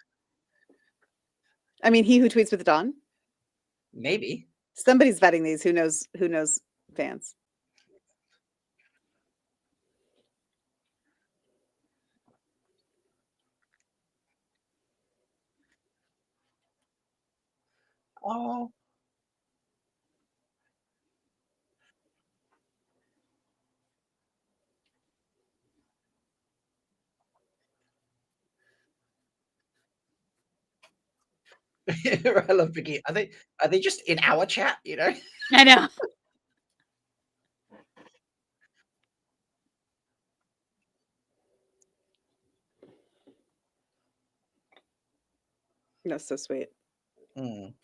I mean, he who tweets with Dawn. Maybe. Somebody's vetting these. Who knows? Who knows? Fans. Oh. I love Vicky. Are they just in our chat, you know? I know. That's so sweet. Mm.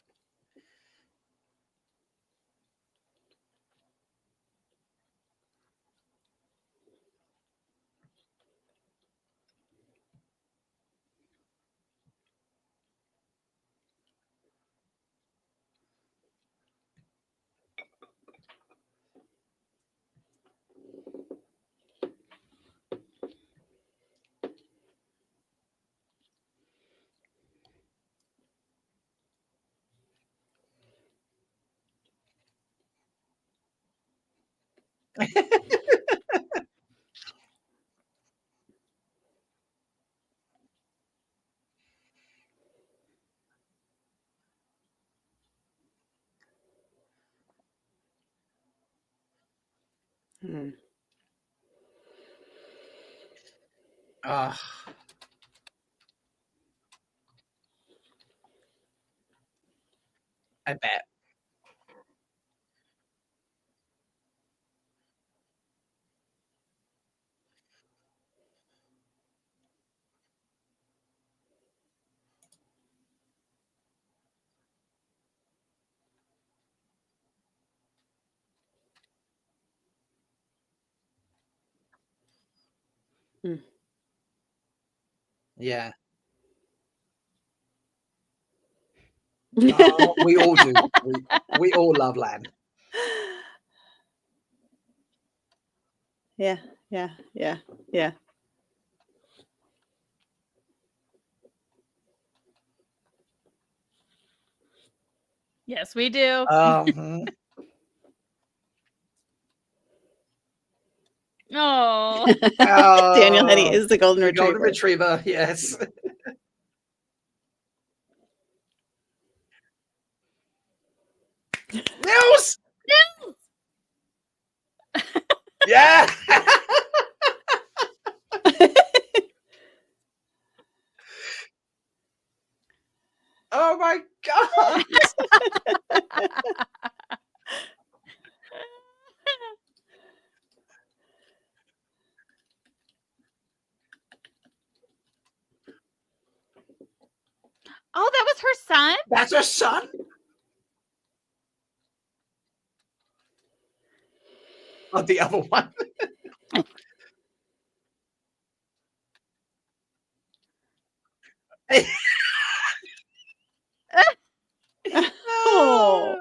Hmm. Ah, I bet. Mm. Yeah. Oh, we all do. We all love Lan. Yeah, yeah, yeah, yeah. Yes, we do. Mhm. Oh. Daniel Henny Oh, is the golden the golden retriever. retriever, yes. Nils! Yeah! Oh my god! Oh, that was her son? That's her son? Oh, the other one. Oh.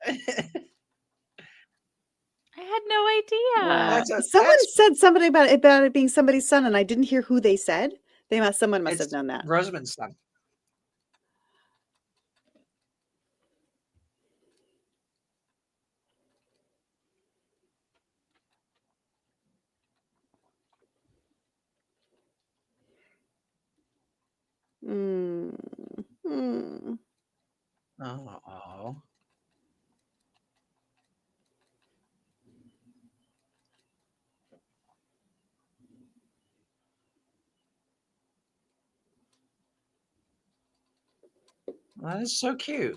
I had no idea. Someone That's said something about it being somebody's son, and I didn't hear who they said. Someone must have it's known that. Rosamund's son. Mm. Mm. Oh. That is so cute.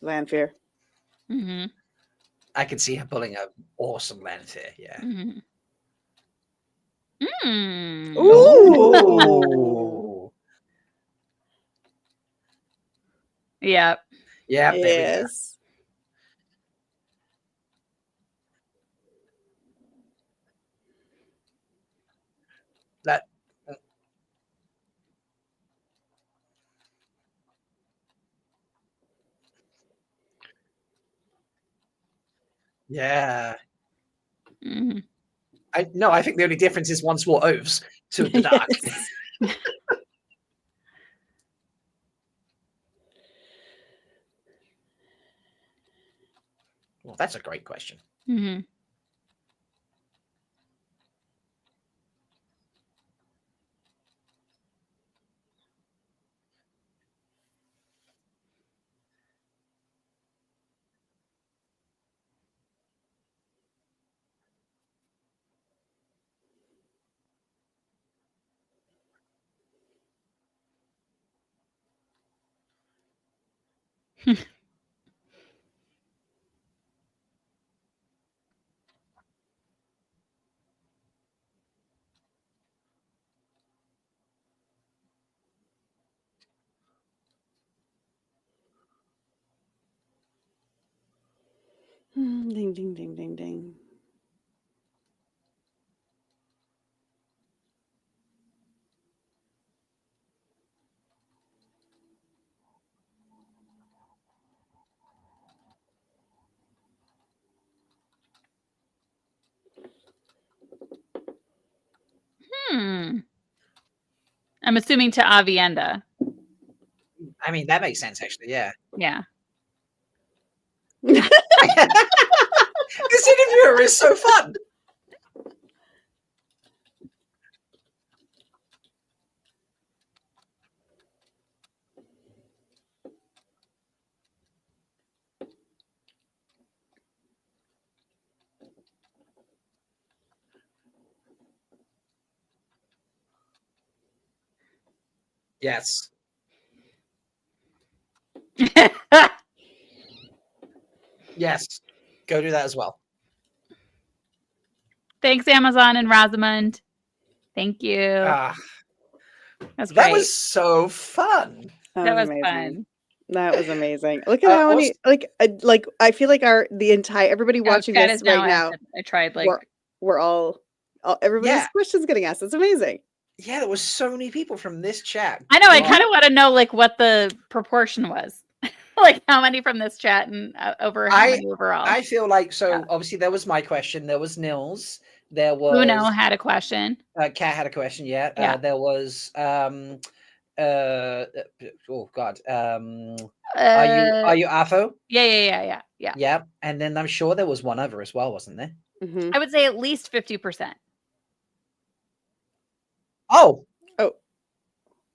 Lanfear. Hmm. I can see her pulling an awesome lens here. Yeah. Hmm. Ooh. Yep. Yeah, there we go. Yes. That. Yeah. Mhm. I think the only difference is one swore oaths to the dark. Yes. Well, that's a great question. Mhm. Ding, ding, ding, ding, ding. I'm assuming to Avienda. I mean, that makes sense, actually. Yeah. Yeah. This interviewer is so fun. Yes. Yes. Go do that as well. Thanks, Amazon and Rosamund. Thank you. That's That great. was so fun. That was amazing. fun. That was amazing. Look at how many I feel like everybody watching chat this is now right now. ended. I tried like We're all everybody's Yeah. questions getting asked. It's amazing. Yeah, there was so many people from this chat. I know. I Wow. kind of want to know like what the proportion was, like how many from this chat and over how many overall. I feel like so. Yeah. Obviously, there was my question. There was Nils. There was Uno had a question. Kat had a question. Yeah. Yeah. There was oh god. Are you Afo? Yeah. Yeah. And then I'm sure there was one other as well, wasn't there? I would say at least 50%. Oh.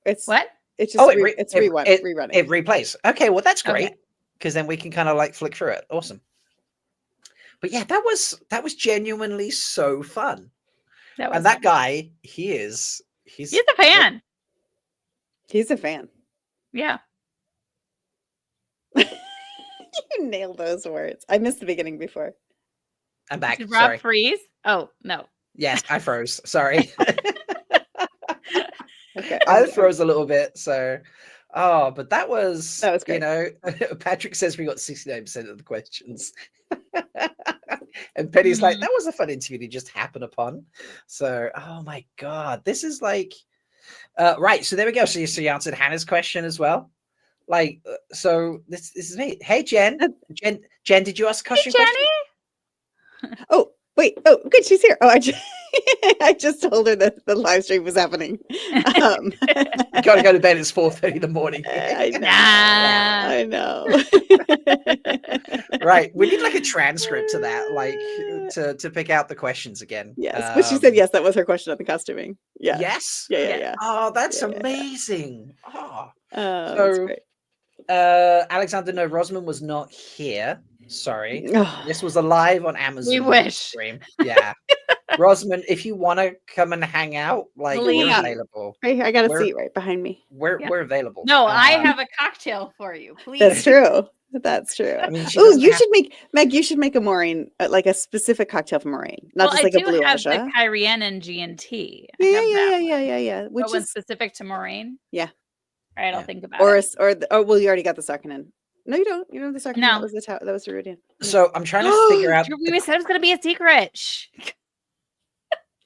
It's what? It's just it's rerunning. It replays. Okay, well that's great because then we can kind of like flick through it. Awesome. But yeah, that was genuinely so fun. And that guy, he's a fan. He's a fan. Yeah. You nailed those words. I missed the beginning before. I'm back. Did Rob freeze? Oh no. Yes, I froze. Sorry. Okay. I froze a little bit. So, but that was great. You know, Patrick says we got 69% of the questions. And Penny's like, that was a fun interview to just happen upon. So, oh my God, this is like, right. So there we go. So you answered Hannah's question as well. Like, so this is me. Hey, Jen, did you ask a question? Hey, Jenny. Oh, wait. Oh, good. She's here. Oh, I just told her that the live stream was happening. You gotta go to bed. It's 4:30 in the morning. I know. Right. We need like a transcript to that, like to pick out the questions again. Yes, but she said yes. That was her question on the costuming. Yeah. Yes. Yeah. Oh, that's amazing. Oh, that's great. Alexander, no, Rosamund was not here. Sorry, this was a live on Amazon. We wish. Stream. Yeah. Rosamund, if you want to come and hang out, like Please. we're available. Right here, I got a We're- seat right behind me. We're available. No, I have a cocktail for you. Please. That's true. That's true. I mean, she Oh, doesn't you have- should make Meg. You should make a Maureen, like a specific cocktail for Maureen, not just like I a blue have Asha. the Kyrian G&T. Yeah. Which Which one's is specific to Maureen? Yeah. All right, I'll Yeah. think about or it. well, you already got the second in. No, you don't. You know the second. No. That was that was Viridian. So I'm trying to figure out. We said it was going to be a secret. Shh.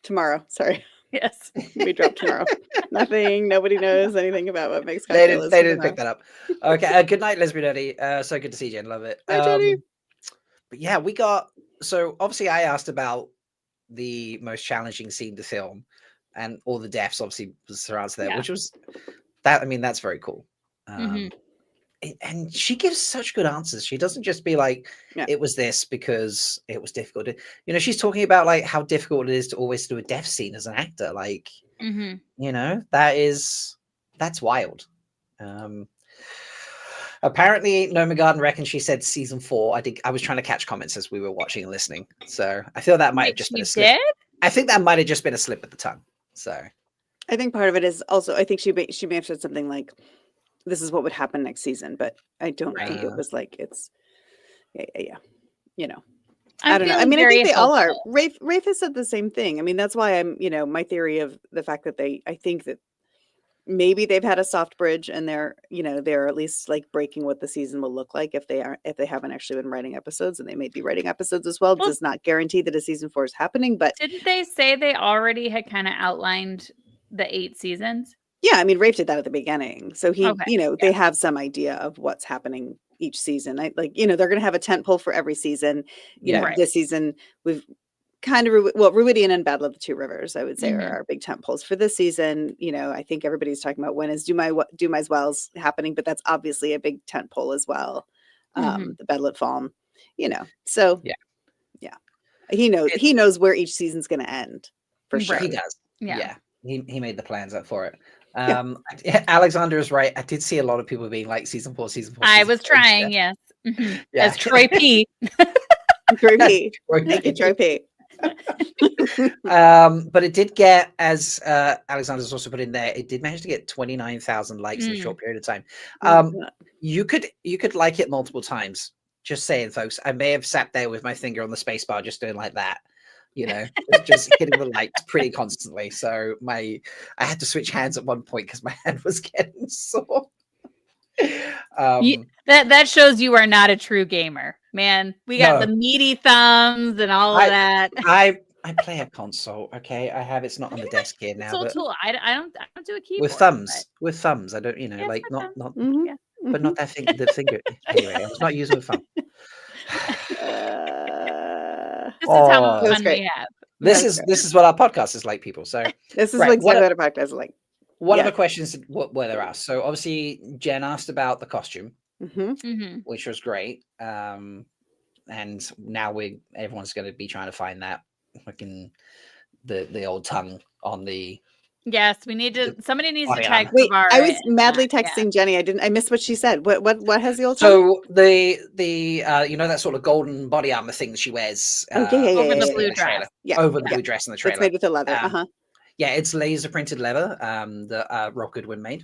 Tomorrow. Sorry, Yes. we dropped tomorrow. Nothing. Nobody knows anything about what makes They cocktail. didn't pick that up. Okay. Good night, Lesbian Eddie. So good to see you, Jen. Love it. Hi, Jenny. But yeah, we got. So obviously, I asked about the most challenging scene to film, and all the deaths obviously was her answer there, Yeah. which was that. I mean, that's very cool. Mhm. And she gives such good answers. She doesn't just be like, Yeah. it was this because it was difficult. You know, she's talking about like how difficult it is to always do a death scene as an actor. Like, Mm-hmm. you know, that's wild. Apparently Noma Garden reckons she said season 4. I was trying to catch comments as we were watching and listening. So I feel that might have just been a slip. Did? I think that might have just been a slip of the tongue. So I think part of it is also. I think she may have said something like, "This is what would happen next season," but I don't think it was like it's. Yeah. You know. I don't know. I mean, I think they all are. Rafe has said the same thing. I mean, that's why I'm, my theory of the fact that I think that maybe they've had a soft bridge and they're at least like breaking what the season will look like if they haven't actually been writing episodes, and they may be writing episodes as well. Does not guarantee that a season 4 is happening, but didn't they say they already had kind of outlined the 8 seasons? Yeah, I mean, Rafe did that at the beginning. So he, Okay, they have some idea of what's happening each season. They're going to have a tent pole for every season. Right. This season we've kind of, Ruidian and Battle of the Two Rivers, I would say, are our big tent poles for this season. I think everybody's talking about when is Dumai's Wells happening, but that's obviously a big tent pole as well. The Battle at Falm, so yeah. He knows where each season's going to end for sure. he does. Yeah. He made the plans up for it. Alexander is right. I did see a lot of people being like season 4. I was trying, yes. Mm-hmm. Yeah. As Troy P. Troy P. Thank you, Troy P. But it did get, as Alexander's also put in there, it did manage to get 29,000 likes in a short period of time. You could like it multiple times. Just saying, folks. I may have sat there with my finger on the space bar just doing like that. Just hitting the likes pretty constantly. So I had to switch hands at one point because my hand was getting sore. That shows you are not a true gamer, man. We got the meaty thumbs and all of that. I play a console. Okay, I have. It's not on the desk here now. But tool. I don't do a keyboard with thumbs. But... With thumbs. I don't. Like not. But not that thing. The finger. Anyway, I was not using the thumb. This is how much fun we have. This is what our podcast is like, people. So this is exactly what our podcast is like. One of the questions were there asked. So obviously Jen asked about the costume, which was great. And now everyone's going to be trying to find that fucking the old tongue on the. Yes, we need to. Somebody needs to tag. Wait, I was madly texting Jenny. I missed what she said. What has the old tongue? So the that sort of golden body armor thing that she wears over the blue dress. Over the blue dress in the trailer. It's made with the leather. Yeah, it's laser printed leather that Rob Goodwin made.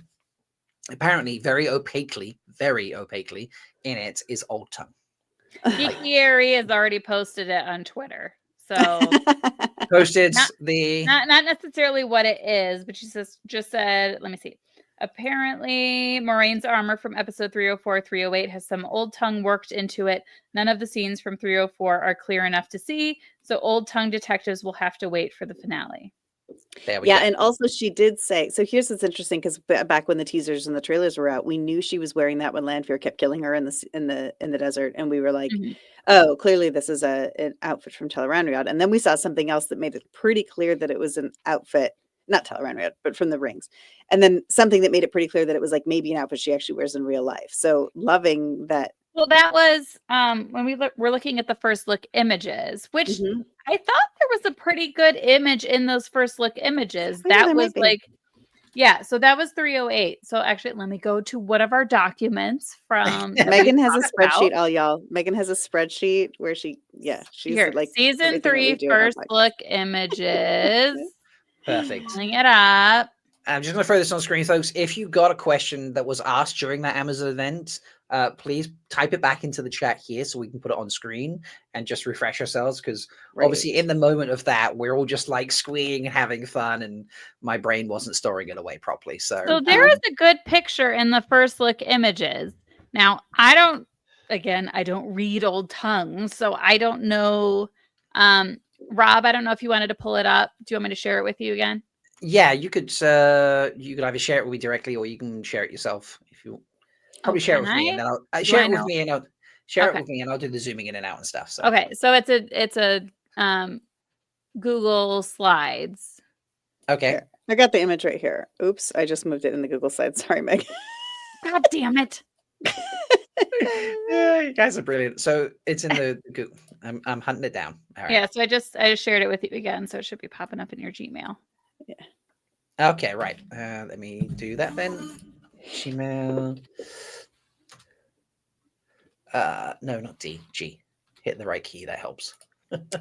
Apparently, very opaquely in it is old tongue. Geeky Airy has already posted it on Twitter. So posted not necessarily what it is, but she just said, let me see. Apparently, Moiraine's armor from episode 304, 308 has some old tongue worked into it. None of the scenes from 304 are clear enough to see, so old tongue detectives will have to wait for the finale. There we go. And also she did say, so here's what's interesting, because back when the teasers and the trailers were out, we knew she was wearing that when Lanfear kept killing her in the desert, and we were like, oh, clearly this is an outfit from Tel'aran'rhiod. And then we saw something else that made it pretty clear that it was an outfit, not Tel'aran'rhiod, but from the rings. And then something that made it pretty clear that it was like maybe an outfit she actually wears in real life. So loving that. Well, that was when we were looking at the first look images, which I thought there was a pretty good image in those first look images. That was like, Yeah, so that was 308. So actually, let me go to one of our documents from that we Megan has a talked about. spreadsheet, all y'all. Megan has a spreadsheet where she's Here, like season everything that we 3 do in our first podcast. look images. Perfect. Pulling it up. I'm just going to throw this on screen, folks. If you got a question that was asked during that Amazon event, please type it back into the chat here so we can put it on screen and just refresh ourselves. Because obviously, in the moment of that, we're all just like squeeing and having fun, and my brain wasn't storing it away properly. So there is a good picture in the first look images. Now, I don't read old tongues, so I don't know. Rob, I don't know if you wanted to pull it up. Do you want me to share it with you again? Yeah, you could either share it with me directly or you can share it yourself if you probably share it with me, and then I'll share it with me and I'll share it with me and I'll do the zooming in and out and stuff. So okay, so it's a Google Slides. Okay. Here, I got the image right here. Oops, I just moved it in the Google Slides. Sorry, Meg. God damn it. Yeah, you guys are brilliant. So it's in the Google. I'm hunting it down. All right. Yeah, so I just shared it with you again, so it should be popping up in your Gmail. Yeah. Okay, right. Let me do that then. Gmail. No, not D. G. Hitting the right key, that helps.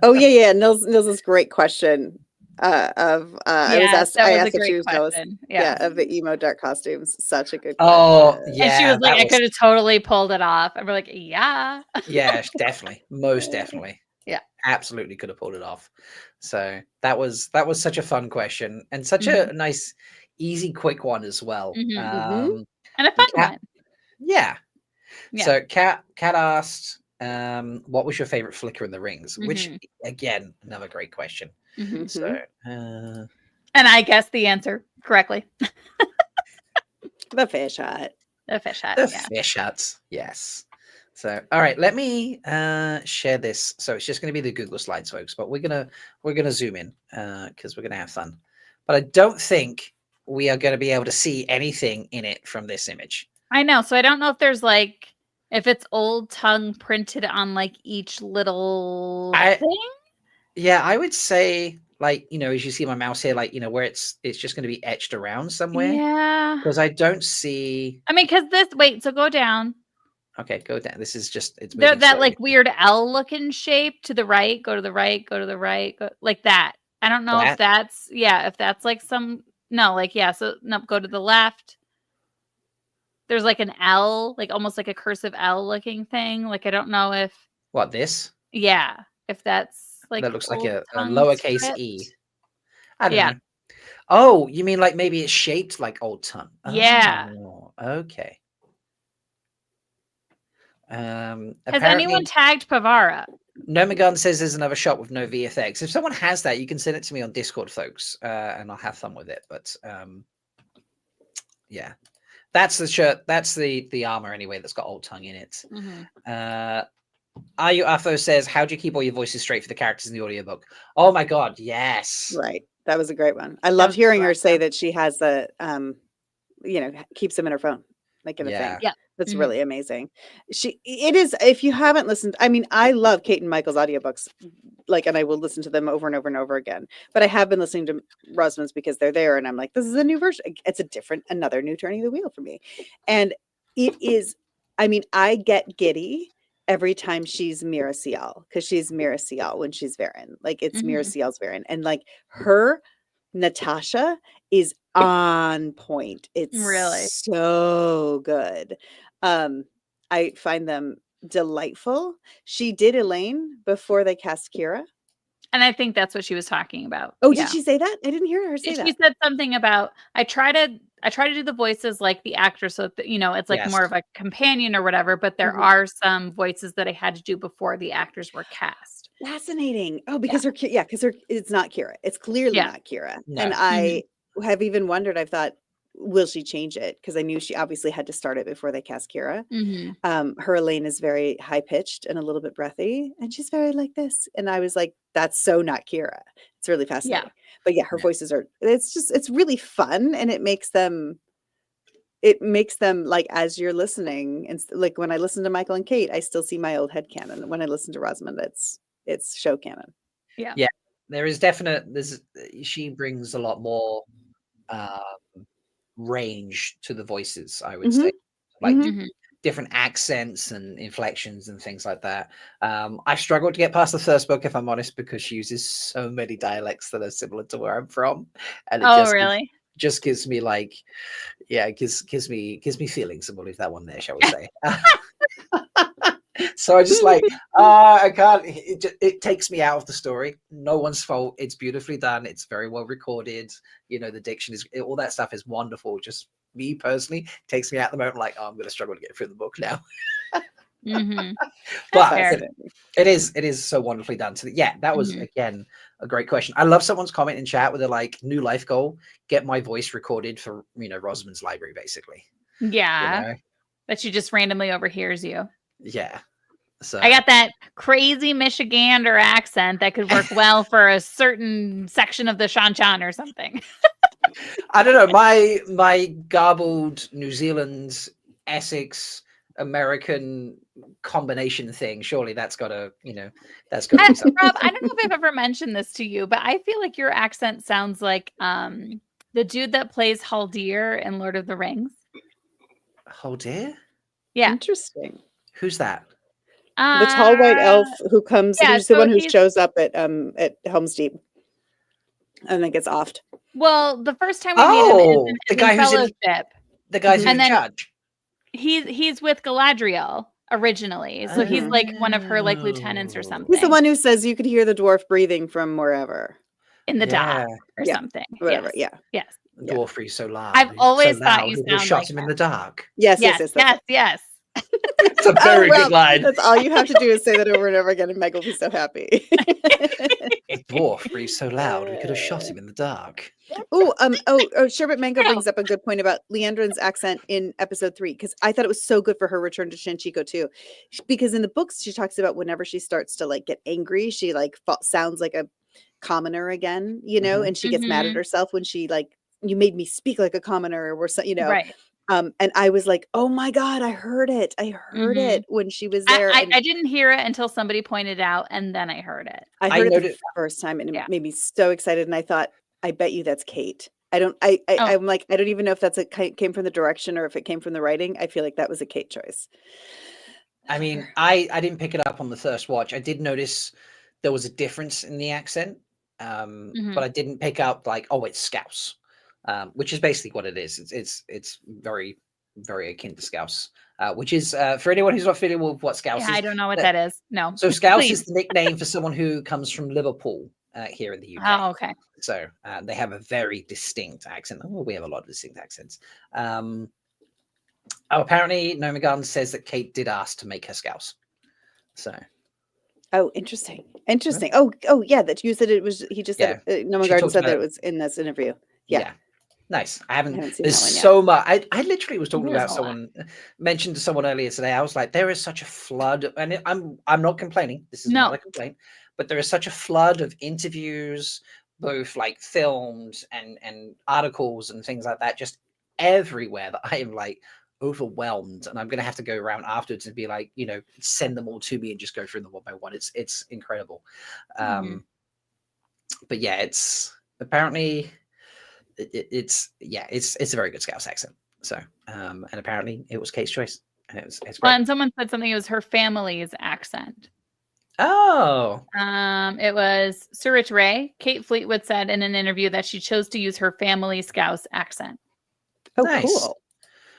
Oh yeah. Nils is great question. I was asked. I asked if she was jealous. Yeah, of the emo dark costumes. Such a good question. Oh yeah. And she was like, I could have totally pulled it off. And we're like, yeah. Yeah, definitely. Most definitely. Yeah. Absolutely could have pulled it off. So that was such a fun question and such a nice, easy, quick one as well. And a fun one. Yeah. So Kat asked, what was your favorite Flicker in the Rings? Which again, another great question. So and I guessed the answer correctly. The fish hut. The fish hut. The fish huts. Yes. So all right, let me share this. So it's just going to be the Google Slides, folks, but we're gonna zoom in because we're gonna have fun. But I don't think we are going to be able to see anything in it from this image. I know. So I don't know if there's like if it's old tongue printed on like each little thing. Yeah, I would say like, as you see my mouse here, like, where it's just going to be etched around somewhere. Yeah. Because I don't see. I mean, so go down. Okay, go down. This is just, it's that slowly. Like weird L looking shape to the right, go to the right, go to the right, go, like that. I don't know if that's, if that's like so no, go to the left. There's like an L, like almost like a cursive L looking thing. Like, I don't know if. What, this? Yeah. If that's like. That looks like a lowercase script. E. I don't know. Oh, you mean like maybe it's shaped like old tongue? Yeah. Oh, okay. Has anyone tagged Pavara? Nomagun says there's another shot with no VFX. If someone has that, you can send it to me on Discord, folks, and I'll have fun with it. But yeah, that's the shirt. That's the armor anyway. That's got old tongue in it. Are you Afo says, how do you keep all your voices straight for the characters in the audiobook? Oh my god, yes. Right. That was a great one. I loved hearing her say that she has the keeps them in her phone, like in a thing. Yeah. That's really amazing. It is, if you haven't listened, I mean, I love Kate and Michael's audiobooks, and I will listen to them over and over and over again. But I have been listening to Rosamund's because they're there, and I'm like, this is a new version. It's another new turning of the wheel for me. And it is, I mean, I get giddy every time she's Mira Cial, because she's Mira Cial when she's Varen. Like, it's Mira Cial's Varen. And like her Natasha is on point. It's really so good. I find them delightful. She did Elaine before they cast Kira. And I think that's what she was talking about. Oh, did she say that? I didn't hear her say that. She said something about, I try to do the voices like the actor, so that, it's like more of a companion or whatever, but there are some voices that I had to do before the actors were cast. Fascinating. Oh, because it's not Kira. It's clearly not Kira. No. And I have even wondered, I've thought, will she change it? Because I knew she obviously had to start it before they cast Kira. Her Elaine is very high pitched and a little bit breathy, and she's very like this. And I was like, that's so not Kira. It's really fascinating. But yeah, her voices are, it's really fun, and it makes them like, as you're listening, and like when I listen to Michael and Kate, I still see my old headcanon. When I listen to Rosamund, it's show canon. Yeah. There is she brings a lot more range to the voices, I would Mhm. say, like Mhm. Mhm. different accents and inflections and things like that. I struggled to get past the first book, if I'm honest, because she uses so many dialects that are similar to where I'm from, and it Oh, really? just gives me like, yeah, it gives me feelings. We'll leave that one there, shall we say? So I just like, I can't. It takes me out of the story. No one's fault. It's beautifully done. It's very well recorded. The diction is all that stuff is wonderful. Just me personally takes me out the moment. Like, oh, I'm going to struggle to get through the book now. Mhm. That's But fair. Fascinating. it is so wonderfully done. So yeah, that was Mhm. again a great question. I love someone's comment in chat with a like new life goal: get my voice recorded for Rosamund's library, basically. Yeah. That she just randomly overhears you. Yeah. So I got that crazy Michigander accent that could work well for a certain section of the Shan or something. I don't know. My garbled New Zealand, Essex, American combination thing. Surely that's gotta be something. Rob, I don't know if I've ever mentioned this to you, but I feel like your accent sounds like the dude that plays Haldir in Lord of the Rings. Oh dear, Yeah. Interesting. who's that? The tall white elf who comes, yeah, who's the so one who he's shows up at Helm's Deep and then gets offed. well, the first time we meet him Oh, is the in guy who's in Fellowship. the guys who's And in then charge. he's with Galadriel originally. So he's like one of her like lieutenants or Oh, He's the something one who says you could hear the dwarf breathing from wherever. in the yeah. dock or Yeah, something. whatever. Yes. Yeah. Yes. Yeah. Dwarfrey so loud. I've always so thought loud. you He would have sound shot like him in him. the dark. Yes, Yes, yes, that's yes, it. yes. It's a Oh, very well, good line. that's all you have to do is say that over and over again, and Meg will be so happy. The dwarf breathed so loud we could have shot him in the dark. Sherbet Mango No. brings up a good point about Leandrin's accent in episode 3, because I thought it was so good for her return to Shinchiko too. Because in the books, she talks about whenever she starts to like get angry, she like sounds like a commoner again, Mhm. and she gets mad at Mhm. herself when she like, you made me speak like a commoner, or so, Right. And I was like, oh my God, I heard it. I heard Mhm. it when she was there. I, And I didn't hear it until somebody pointed out, and then I heard it. I I heard it the noted. first time, and it Yeah. made me so excited. And I thought, I bet you that's Kate. Oh. I'm like, I don't even know if that's came from the direction or if it came from the writing. I feel like that was a Kate choice. I mean, I didn't pick it up on the first watch. I did notice there was a difference in the accent, Mhm. but I didn't pick up like, oh, it's Scouse, which is basically what it is. It's very very akin to Scouse, which is for anyone who's not familiar with what Scouse Yeah, is. I don't know what that- that is. No. So Scouse Please. is the nickname for someone who comes from Liverpool here in the UK. Oh, okay. So they have a very distinct accent. Oh, we have a lot of distinct accents. Apparently, Nomagarden says that Kate did ask to make her Scouse. So Oh, interesting. Oh, yeah. That you said it was. He just said yeah, Noma she Garden talked said that about it was in this interview. yeah. Yeah, Nice. I I haven't. haven't seen There's that one yet. so much. I literally was talking There's about a lot. someone mentioned to someone earlier today. I was like, there is such a flood, and I'm not complaining. This is not No. a complaint, but there is such a flood of interviews, both like filmed and articles and things like that, just everywhere that I am like overwhelmed, and I'm gonna have to go around afterwards and be like, send them all to me and just go through them one by one. It's incredible. Mhm. But yeah, it's apparently. It's a very good Scouse accent. So and apparently it was Kate's choice, and it's Well, great. and someone said something. It was her family's accent. Oh, It was Surit Ray. Kate Fleetwood said in an interview that she chose to use her family Scouse accent. Oh, nice. cool.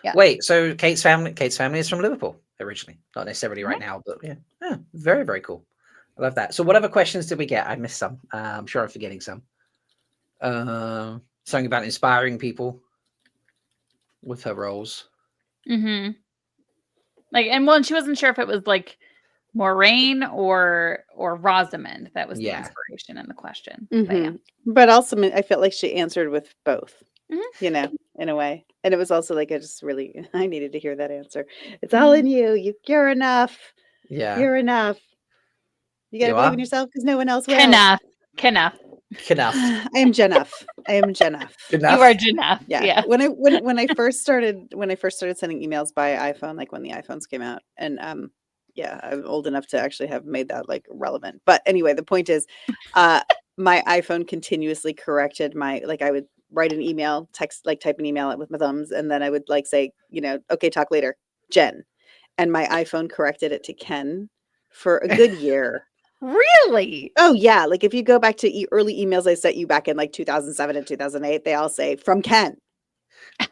Yeah. Wait, so Kate's family is from Liverpool originally, not necessarily right now, but yeah, very very cool. I love that. So what other questions did we get? I missed some. I'm sure I'm forgetting some. Something about inspiring people with her roles. Mm-hmm. And she wasn't sure if it was like Moraine or Rosamund that was the Yeah. inspiration in the question. But also, I felt like she answered with both, Mhm. in a way. And it was also like, I needed to hear that answer. It's all in you. You're enough. Yeah. You're enough. You got to You believe are? in yourself because no one else will. Enough. Enough. I am Jenuff. Enough. You are Jenuff. Yeah. When I first started sending emails by iPhone, like when the iPhones came out, and yeah, I'm old enough to actually have made that like relevant. But anyway, the point is, my iPhone continuously corrected my, like, I would write an email, type an email with my thumbs, and then I would like say, okay, talk later, Jen. And my iPhone corrected it to Ken for a good year. Really? Oh yeah, like if you go back to early emails I sent you back in like 2007 and 2008, they all say from Ken.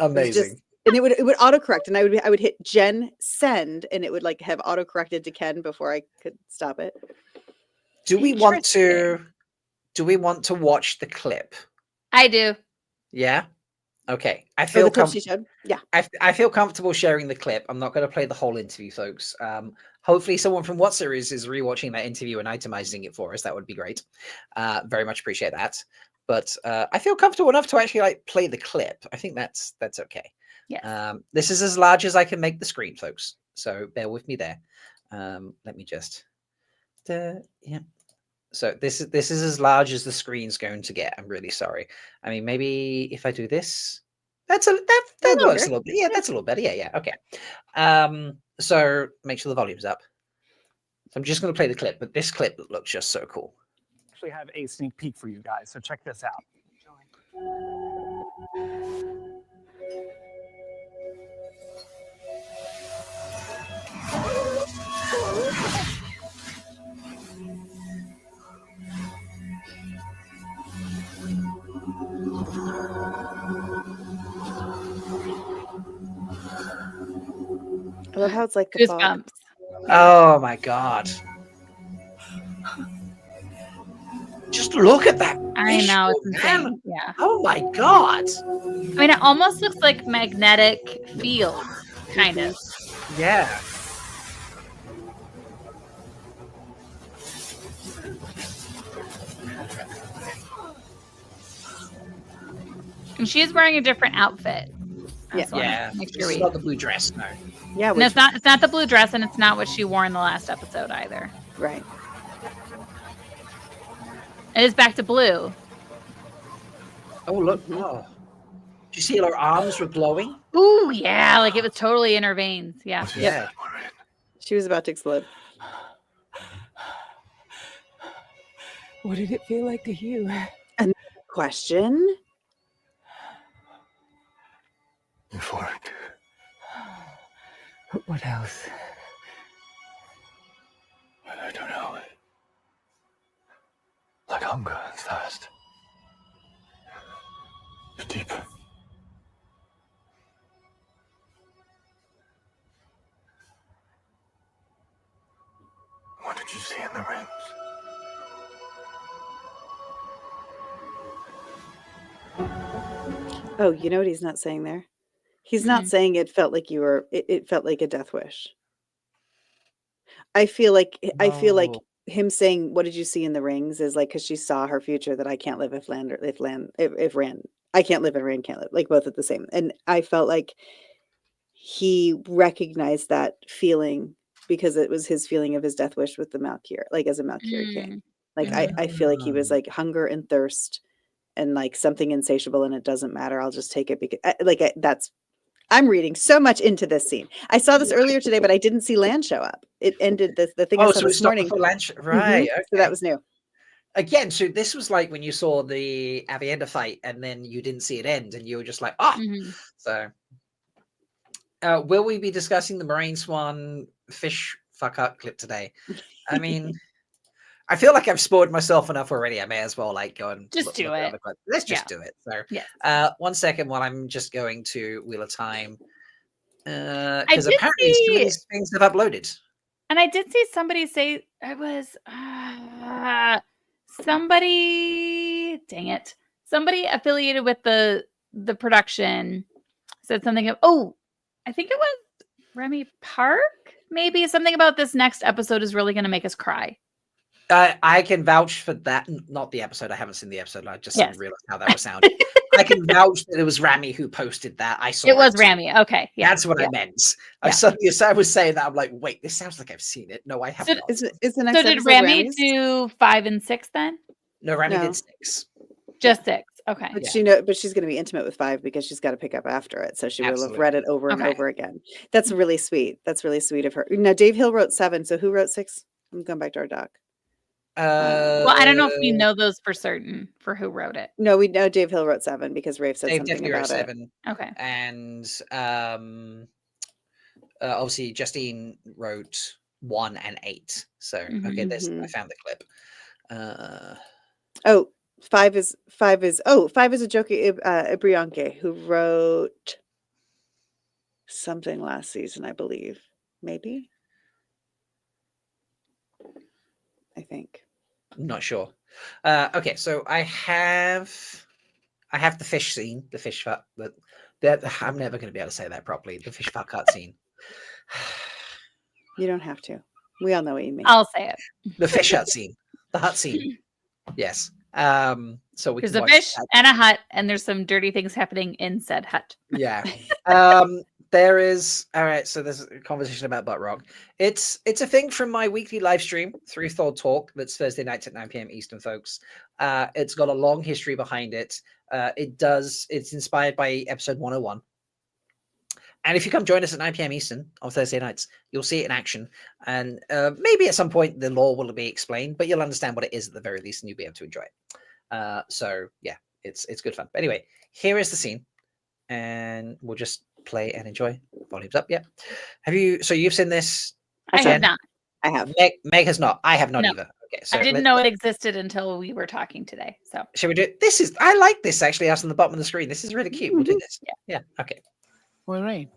Amazing. And it would autocorrect, and I would hit Jen send, and it would like have autocorrected to Ken before I could stop it. Do we want to watch the clip? I do. Yeah. Okay. I feel the clip she showed. Yeah. I feel comfortable sharing the clip. I'm not going to play the whole interview, folks. Hopefully someone from What Series is rewatching that interview and itemizing it for us. That would be great. Very much appreciate that. But I feel comfortable enough to actually like play the clip. I think that's okay. Yeah. This is as large as I can make the screen, folks. So bear with me there. Let me just. Yeah. So this is as large as the screen's going to get. I'm really sorry. I mean, maybe if I do this, that works a little bit. Yeah, that's a little better. Yeah. Okay. So make sure the volume's up. So I'm just going to play the clip, but this clip looks just so cool. Actually have a sneak peek for you guys, so check this out. I love how it's like the fog. Goosebumps. Oh my god. Just look at that. I know, it's visual, man. insane. Yeah. Oh my god. I mean, it almost looks like magnetic field, kind of. Yeah. And she is wearing a different outfit. Yeah. Make This sure is we... not the blue dress, no. Yeah. And it's not the blue dress, and it's not what she wore in the last episode either. Right. It is back to blue. Oh look! Oh, did you see her arms were glowing? Ooh, yeah, like it was totally in her veins. Yeah. Yeah. She was about to explode. What did it feel like to you? Question. Euphoric. What else? I don't know. Like hunger and thirst. But deeper. What did you see in the rings? Oh, you know what he's not saying there? He's not saying it felt like it felt like a death wish. I feel like No. him saying, "What did you see in the rings?" is like because she saw her future that I can't live if Rand I can't live and Rand can't live, like both at the same. And I felt like he recognized that feeling because it was his feeling of his death wish with the Malkier, like as a Malkier king. Like I feel like he was like hunger and thirst and like something insatiable, and it doesn't matter. I'll just take it because I'm reading so much into this scene. I saw this earlier today, but I didn't see Lan show up. It ended the thing I saw so this morning. Right. Okay. So that was new. Again, so this was like when you saw the Avienda fight and then you didn't see it end and you were just like, So will we be discussing the Marine Swan fish fuck up clip today? I mean, I feel like I've spoiled myself enough already. I may as well like go and Just do it. Let's just do it. So Yes. 1 second while I'm just going to Wheel of Time. I Because did apparently some of see- these things have uploaded. And I did see somebody say it was somebody. Dang it! Somebody affiliated with the production said something of. Oh, I think it was Remy Park. Maybe something about this next episode is really going to make us cry. I can vouch for that. Not the episode. I haven't seen the episode. I just Yes. realized how that was sounding. I can vouch that it was Rami who posted that. I saw It was Rami. Okay, yeah, That's what I meant. I Yeah. suddenly, as I was saying that, I'm like, wait, this sounds like I've seen it. No, I haven't. Is the next So did episode Rami Rami's? do 5 and 6 then? No, Rami No. did 6. Just 6. Okay. But Yeah. but she's going to be intimate with 5 because she's got to pick up after it. So she will have Absolutely. read it over and Okay. over again. That's really sweet. That's really sweet of her. Now, Dave Hill wrote 7. So who wrote 6? I'm going back to our doc. Well, I don't know if we know those for certain for who wrote it. No, we know Dave Hill wrote 7 because Rafe said Dave something definitely wrote about it. 7. Okay. And obviously Justine wrote 1 and 8. So okay, there's I found the clip. Oh, 5 is a Joki Ibrianke who wrote something last season, I believe. Maybe. I think. I'm not sure. Okay, so I have the fish scene, the fish fuck. That I'm never going to be able to say that properly. The fish fuck cut scene. You don't have to. We all know what you mean. I'll say it. The fish hut scene. The hut scene. Yes. So we There's can a watch fish that. and a hut, and there's some dirty things happening in said hut. Yeah. There is all right. So there's a conversation about butt rock. It's a thing from my weekly live stream, Three Thought Talk. That's Thursday nights at 9 p.m. Eastern, folks. It's got a long history behind it. It's inspired by episode 101. And if you come join us at 9 p.m. Eastern on Thursday nights, you'll see it in action. And maybe at some point the lore will be explained, but you'll understand what it is at the very least, and you'll be able to enjoy it. So yeah, it's good fun. But anyway, here is the scene, and we'll just play and enjoy. Volume's up. Yeah. So you've seen this? I Jen? have not. I have. Meg has not. I have not No. either. Okay. So I didn't know it existed until we were talking today. So shall we do it? I like this actually out on the bottom of the screen. This is really cute. We'll do this. Yeah. Okay. Lorraine.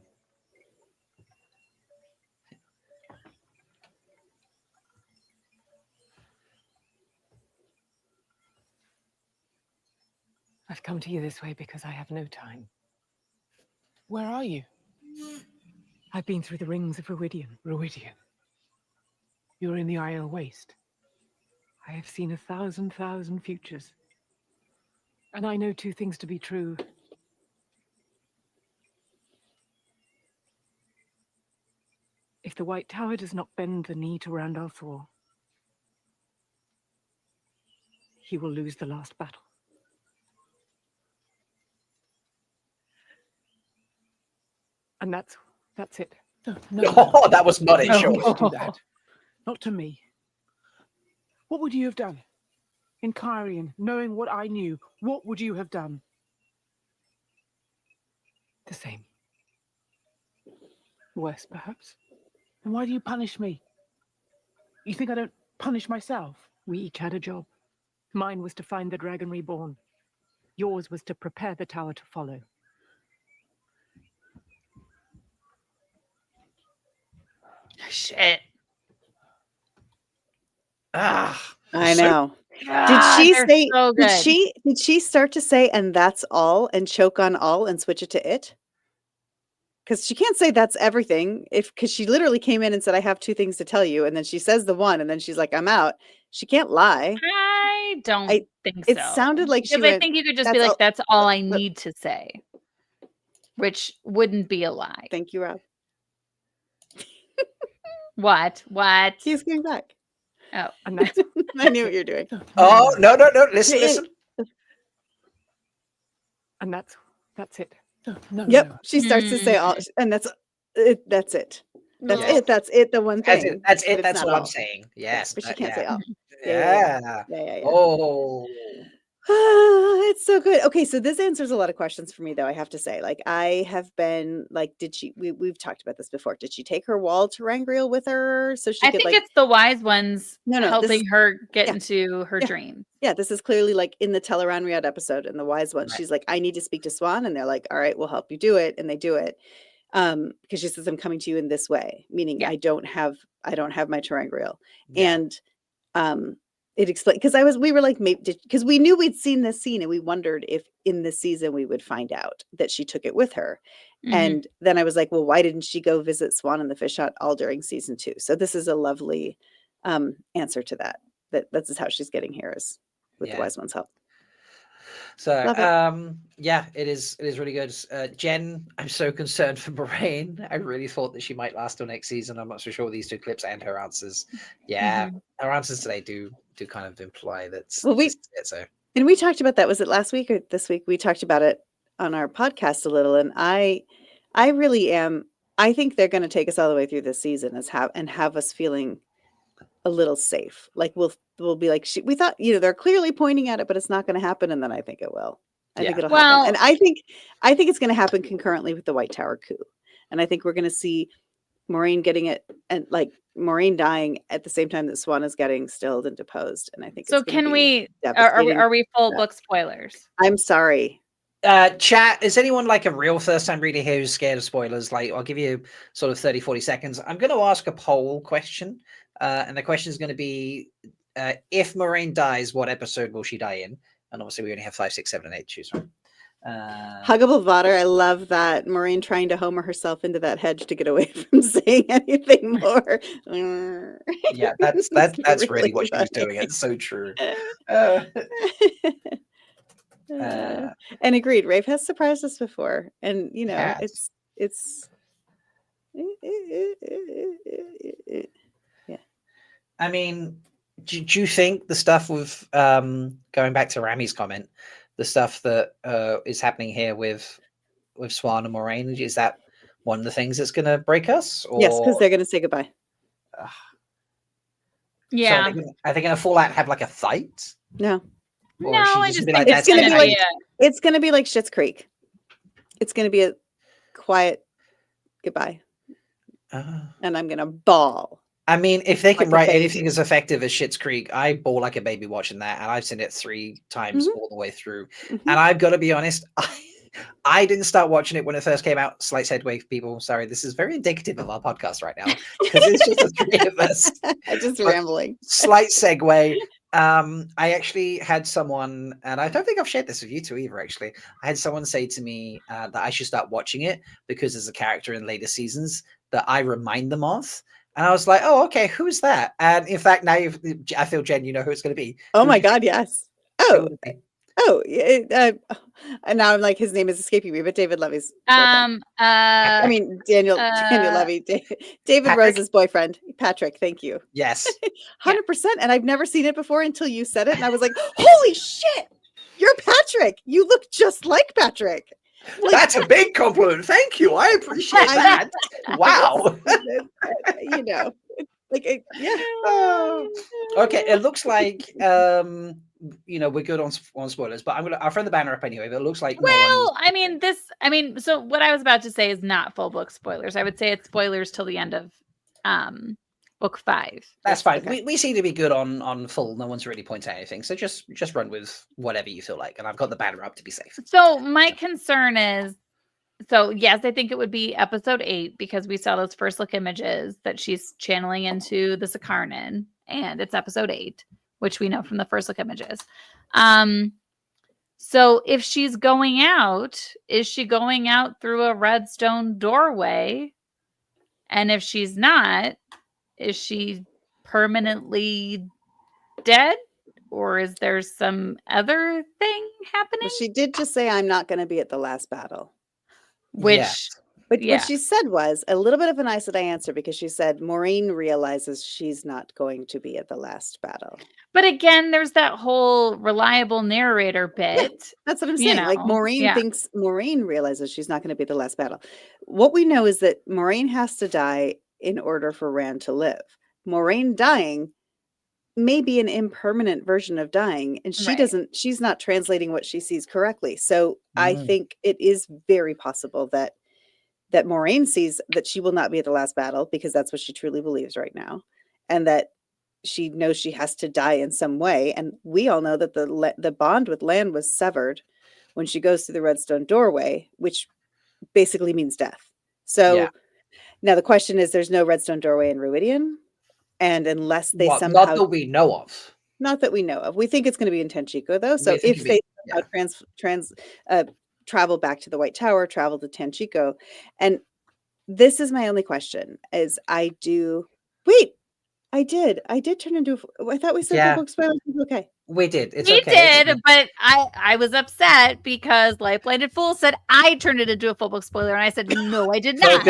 I've come to you this way because I have no time. Where are you? I've been through the rings of Ruidian. You're in the Isle Waste. I have seen 1,000 futures. And I know 2 things to be true. If the White Tower does not bend the knee to Randall Thor, he will lose the last battle. And that's it. No. Oh, that was not it. No. Sure. Don't do that. Not to me. What would you have done? In Kyrian, knowing what I knew, what would you have done? The same. Worse, perhaps. And why do you punish me? You think I don't punish myself? We each had a job. Mine was to find the Dragon Reborn. Yours was to prepare the tower to follow. shit. Ah, I so- know. God, Did she they're say? so good. Did she start to say "and that's all" and choke on "all" and switch it to "it"? Because she can't say that's everything. Because she literally came in and said, "I have 2 things to tell you," and then she says the one, and then she's like, "I'm out." She can't lie. I don't think so. It sounded like she because I went, think you could just "That's be like, all- "That's all I but- need to say," which wouldn't be a lie. Thank you, Rob. What? He's coming back. Oh, And that's I knew what you're doing. Oh no! Listen. and that's it. No. Yep. She starts to say all, and that's it. That's it. That's Yes. it. That's it. The one That's thing. it. That's but it. it's That's not what I'm all. saying. Yes, But she but can't say yeah. all. Yeah. Yeah. Oh. It's so good. Okay, so this answers a lot of questions for me, though. I have to say, like, I have been like, did she? We've talked about this before. Did she take her wall to Rangreal with her so she I could think like? it's the wise ones No, this helping is- her get yeah. into her Yeah. dream. Yeah, this is clearly like in the Teleranriad episode, and the wise one. Right. She's like, I need to speak to Swan, and they're like, all right, we'll help you do it, and they do it. Because she says, I'm coming to you in this way, meaning Yeah. I don't have my Terangreal. Yeah. And it explained because we were like, maybe because we knew we'd seen this scene and we wondered if in this season we would find out that she took it with her. Mhm. And then I was like, well, why didn't she go visit Swan and the fish hut all during season 2? So this is a lovely answer to that. That's how she's getting here is with Yeah. the wise one's help. So Love it. yeah, it is really good. Jen, I'm so concerned for Moraine. I really thought that she might last till next season. I'm not so sure with these 2 clips and her answers. Yeah, her answers today do kind of imply that Well, this is it, so And we talked about that. Was it last week or this week? We talked about it on our podcast a little. And I really am. I think they're going to take us all the way through this season and have us feeling a little safe. Like we'll be like, we thought, they're clearly pointing at it, but it's not going to happen. And then I think it will. I think it'll happen. And I think it's going to happen concurrently with the White Tower coup. And I think we're going to see Moiraine getting it, and like Moiraine dying at the same time that Swan is getting stilled and deposed. And I think so. Can we? Are we full book spoilers? I'm sorry. Chat, is anyone like a real first-time reader here who's scared of spoilers? Like, I'll give you sort of 30-40 seconds. I'm going to ask a poll question, and the question is going to be, if Moiraine dies, what episode will she die in? And obviously we only have 5, 6, 7, and 8 to choose from. Huggable Votter, I love that. Moiraine trying to Homer herself into that hedge to get away from saying anything more. Yeah, that's really what she's doing. It's so true. And agreed, Rafe has surprised us before, and it's yeah. I mean, do you think the stuff with going back to Rami's comment, the stuff that is happening here with Swan and Moiraine, is that one of the things that's going to break us? Or... Yes, because they're going to say goodbye. Yeah. So are they going to fall out and have like a fight? No. Or no, I just think it's going to be like it's going to be like Schitt's Creek. It's going to be a quiet goodbye, and I'm going to bawl. I mean, if they can write anything as effective as Schitt's Creek, I bawl like a baby watching that, and I've seen it 3 times all the way through. And I've got to be honest, I didn't start watching it when it first came out. Slight segue, people. Sorry, this is very indicative of our podcast right now because it's just the 3 of us. Just rambling. Slight segue. I actually had someone, and I don't think I've shared this with you two either. Actually, I had someone say to me that I should start watching it because there's a character in later seasons that I remind them of. And I was like, oh, okay, who's that? And in fact, now I feel, Jen, you know who it's going to be. Oh my God, yes. And now I'm like, his name is escaping me, but David Levy's boyfriend. Daniel Levy, David Rose's boyfriend, Patrick. Thank you. Yes, 100%. And I've never seen it before until you said it, and I was like, holy shit, you're Patrick. You look just like Patrick. Like, that's a big compliment. Thank you. I appreciate that. Wow. Okay, it looks like we're good on spoilers, but I'll throw the banner up anyway. But it looks like so what I was about to say is not full book spoilers. I would say it's spoilers till the end of book 5. That's fine. Okay. We seem to be good on full. No one's really pointing out anything, so just run with whatever you feel like. And I've got the banner up to be safe. So my concern is, yes, I think it would be episode 8 because we saw those first look images that she's channeling into the Sakarnan, and it's episode 8, which we know from the first look images. So if she's going out, is she going out through a red stone doorway? And if she's not, is she permanently dead? Or is there some other thing happening? Well, she did just say, I'm not going to be at the last battle. Which, what she said was a little bit of a nice answer, because she said Moiraine realizes she's not going to be at the last battle. But again, there's that whole reliable narrator bit. Yeah, that's what I'm saying. Like Moiraine realizes she's not going to be at the last battle. What we know is that Moiraine has to die in order for Rand to live. Moiraine dying may be an impermanent version of dying, and she's not translating what she sees correctly. So I think it is very possible that Moiraine sees that she will not be at the last battle, because that's what she truly believes right now, and that she knows she has to die in some way. And we all know that the bond with Lan was severed when she goes through the redstone doorway, which basically means death. So now the question is, there's no redstone doorway in Ruidian, and unless they somehow, not that we know of, we think it's going to be in Tenchiko though. So if they travel back to the White Tower, travel to Tenchiko, and this is my only question: is I did turn into. I thought we said the book spoilers was okay. We did. We did, but I was upset because Life Blinded Fool said I turned it into a full book spoiler, and I said no, I did not.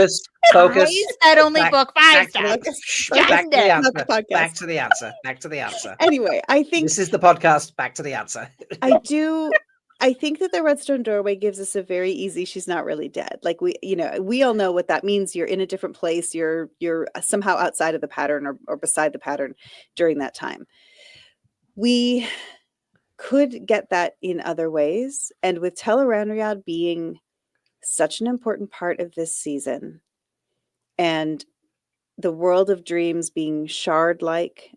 Focus. I said only book 5 back to the answer. Anyway, I think this is the podcast. Back to the answer. I do I think that the Redstone doorway gives us a very easy, she's not really dead. Like we all know what that means. You're in a different place. You're somehow outside of the pattern or beside the pattern during that time. We could get that in other ways. And with Tel'aran'rhiod being such an important part of this season, and the world of dreams being shard-like,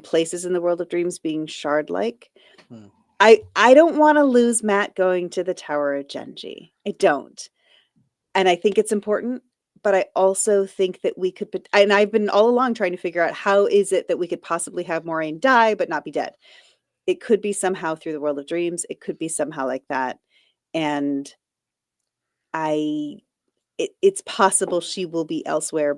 places in the world of dreams being shard-like. Hmm. I don't want to lose Matt going to the Tower of Genji. I don't. And I think it's important, but I also think that we could, and I've been all along trying to figure out how is it that we could possibly have Moraine die, but not be dead. It could be somehow through the world of dreams. It could be somehow like that. And it's possible she will be elsewhere,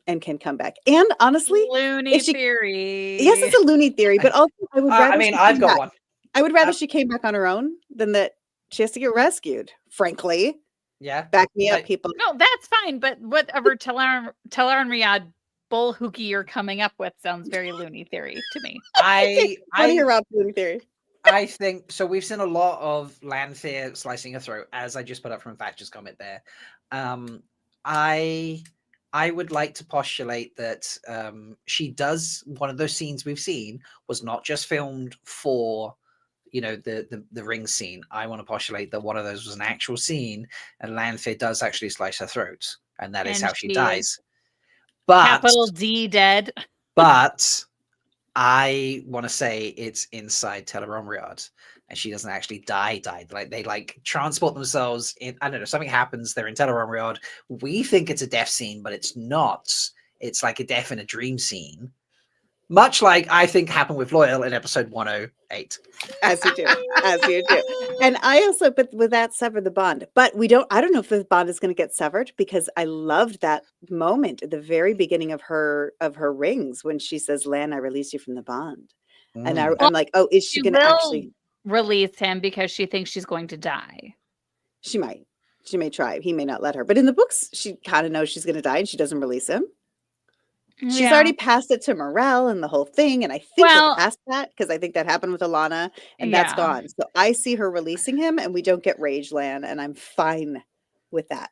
and can come back. And honestly, Loony theory. yes, it's a loony theory, but also I would rather. I've got one. I would rather she came back on her own than that she has to get rescued. Frankly, Yeah, back me up, people. No, that's fine. But whatever Tel'aran'rhiod bull hooky you're coming up with sounds very loony theory to me. I want to hear Rob's loony theory. I think so. We've seen a lot of Lanfear slicing her throat, as I just put up from Thatcher's comment there. I would like to postulate that she does one of those scenes we've seen was not just filmed for, the ring scene. I want to postulate that one of those was an actual scene, and Lanfear does actually slice her throat, and that is how she dies. But capital D dead. But I want to say it's inside Tel'aran'rhiod, and she doesn't actually die. Like they transport themselves in. I don't know. Something happens. They're in Tel'aran'rhiod. We think it's a death scene, but it's not. It's like a death in a dream scene, much like I think happened with Loyal in episode 108. As you do. And I also, but with that, sever the bond. But I don't know if the bond is going to get severed, because I loved that moment at the very beginning of her rings when she says, "Lan, I release you from the bond." And I'm like, oh, is she going to actually release him because she thinks she's going to die? She might. She may try. He may not let her. But in the books, she kind of knows she's going to die, and she doesn't release him. She's already passed it to Morel and the whole thing. And I think we're past that, because I think that happened with Alana, and that's gone. So I see her releasing him, and we don't get Rage Lan, and I'm fine with that.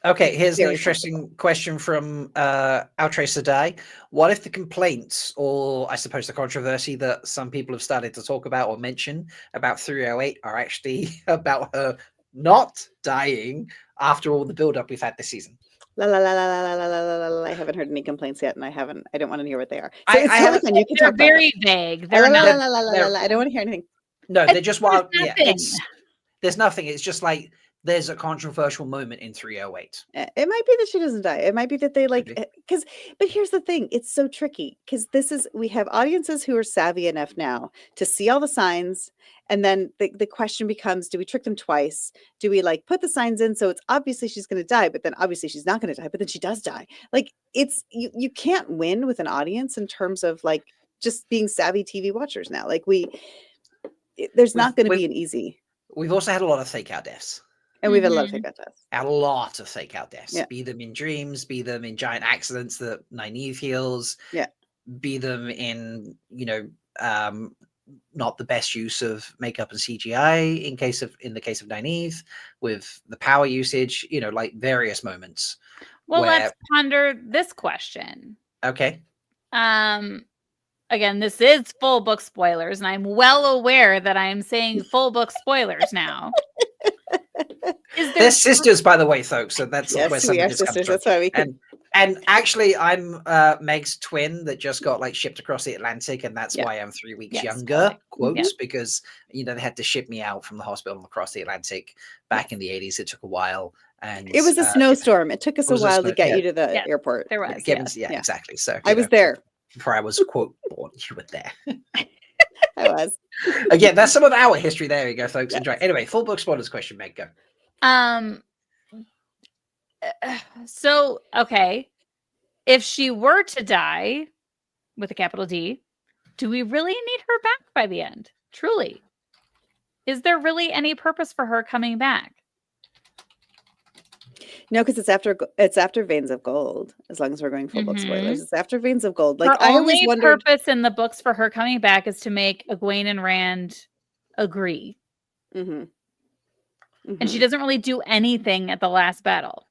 Okay, here's an interesting question from Outre Sadai. What if the complaints, or I suppose the controversy that some people have started to talk about or mention about 308 are actually about her not dying after all the build-up we've had this season? La, la, la, la, la, la, la, la, la. I haven't heard any complaints yet, and I don't want to hear what they are. So they're very vague. They're not. I don't want to hear anything. No, they're just wild. Yeah, there's nothing. It's just like there's a controversial moment in 308. It might be that she doesn't die. It might be that they but here's the thing. It's so tricky, because we have audiences who are savvy enough now to see all the signs. And then the question becomes, do we trick them twice? Do we put the signs in? So it's obviously she's going to die, but then obviously she's not going to die, but then she does die. You can't win with an audience in terms of just being savvy TV watchers now. There's not going to be an easy. We've also had a lot of fake out deaths. And we've had a lot of fake out deaths. A lot of fake out deaths. Yeah. Be them in dreams, be them in giant accidents that Nynaeve heals. Yeah. Be them in, not the best use of makeup and CGI in the case of Nynaeve, with the power usage, various moments. Well, let's ponder this question. Okay. Again, this is full book spoilers, and I'm well aware that I'm saying full book spoilers now. They're sisters, by the way, folks. So that's where we are sisters. That's why we can. And actually, I'm Meg's twin that just got shipped across the Atlantic, and that's why I'm 3 weeks younger. Quotes, because they had to ship me out from the hospital across the Atlantic back in the 80s. It took a while, and it was a snowstorm. It took us a while to get you to the airport. There was, exactly. So I was there before I was quote born. You were there. I was. Again, that's some of our history. There you go, folks. Enjoy. Anyway, full book spoilers question, Meg, go. So, okay, if she were to die with a capital D, do we really need her back by the end? Truly, is there really any purpose for her coming back? No, because it's after Veins of Gold. As long as we're going full book spoilers, it's after Veins of Gold. Her only purpose in the books for her coming back is to make Egwene and Rand agree. Mm-hmm. And she doesn't really do anything at the last battle.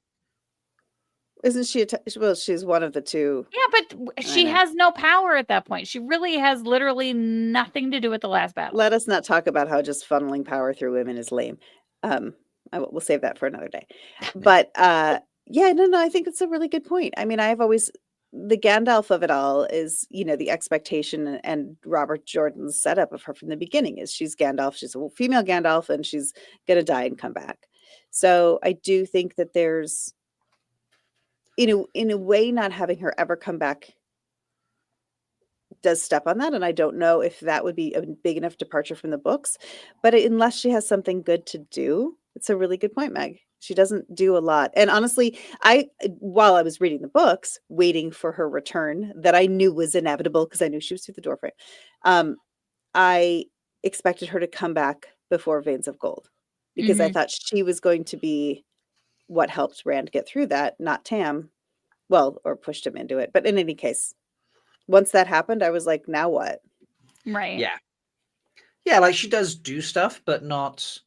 Isn't she? Well, she's one of the two. Yeah, but she has no power at that point. She really has literally nothing to do with the last battle. Let us not talk about how just funneling power through women is lame. We'll save that for another day. But yeah, no, I think it's a really good point. I mean, I've always the Gandalf of it all is, the expectation and Robert Jordan's setup of her from the beginning is she's Gandalf, she's a female Gandalf, and she's gonna die and come back. So I do think that there's, in a way, not having her ever come back does step on that, and I don't know if that would be a big enough departure from the books, but unless she has something good to do, it's a really good point, Meg. She doesn't do a lot. And honestly, while I was reading the books, waiting for her return that I knew was inevitable because I knew she was through the doorframe, I expected her to come back before Veins of Gold because I thought she was going to be what helped Rand get through that, not Tam. Well, or pushed him into it. But in any case, once that happened, I was like, now what? Right. Yeah. Yeah, like she does do stuff, but not,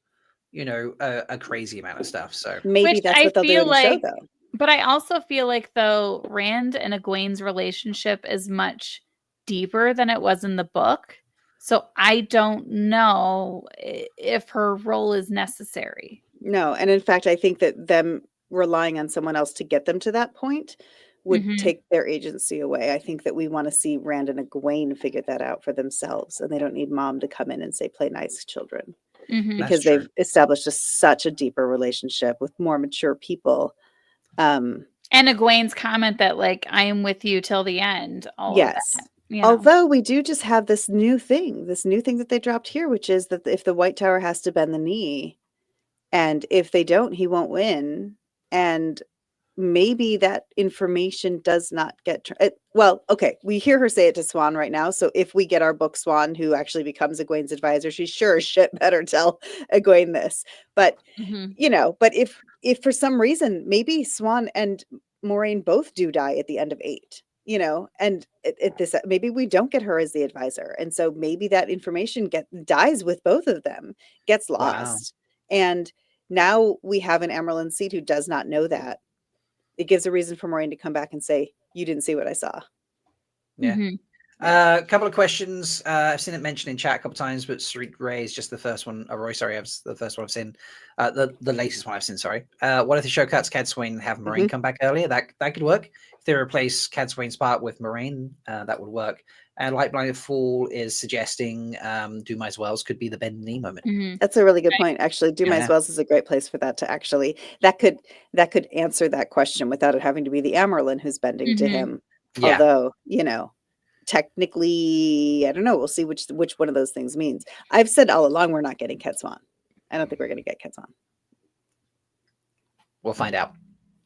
a crazy amount of stuff. So maybe Which that's I what they'll do feel in the show, like- though. But I also feel like, though, Rand and Egwene's relationship is much deeper than it was in the book. So I don't know if her role is necessary. No, and in fact, I think that them relying on someone else to get them to that point would take their agency away. I think that we want to see Rand and Egwene figure that out for themselves, and they don't need mom to come in and say, play nice, children. Because they've established such a deeper relationship with more mature people. And Egwene's comment that, like, I am with you till the end. Yes. Although we do just have this new thing that they dropped here, which is that if the White Tower has to bend the knee, and if they don't, he won't win. And maybe that information does not get well, okay, we hear her say it to Swan right now, so if we get our book Swan, who actually becomes Egwene's advisor, she sure as shit better tell Egwene this. But but if for some reason maybe Swan and Moraine both do die at the end of 8, and this maybe we don't get her as the advisor, and so maybe that information dies with both of them, gets lost. And now we have an Amyrlin Seat who does not know that. It gives a reason for Moraine to come back and say, you didn't see what I saw. Yeah. A couple of questions. I've seen it mentioned in chat a couple of times, but Street Ray is just the first one. Roy, sorry, the first one I've seen. The latest one I've seen, sorry. What if the show cuts Cadsuane, have Moraine come back earlier? That could work. If they replace Cadsuane's part with Moraine, that would work. And Light Blinded Fool is suggesting Do My Wells could be the bend knee moment. That's a really good point. Actually, Do My Wells is a great place for that to actually that could answer that question without it having to be the Amyrlin who's bending to him. Yeah. Although, technically, I don't know. We'll see which one of those things means. I've said all along we're not getting Cadsuane. I don't think we're going to get Cadsuane. We'll find out.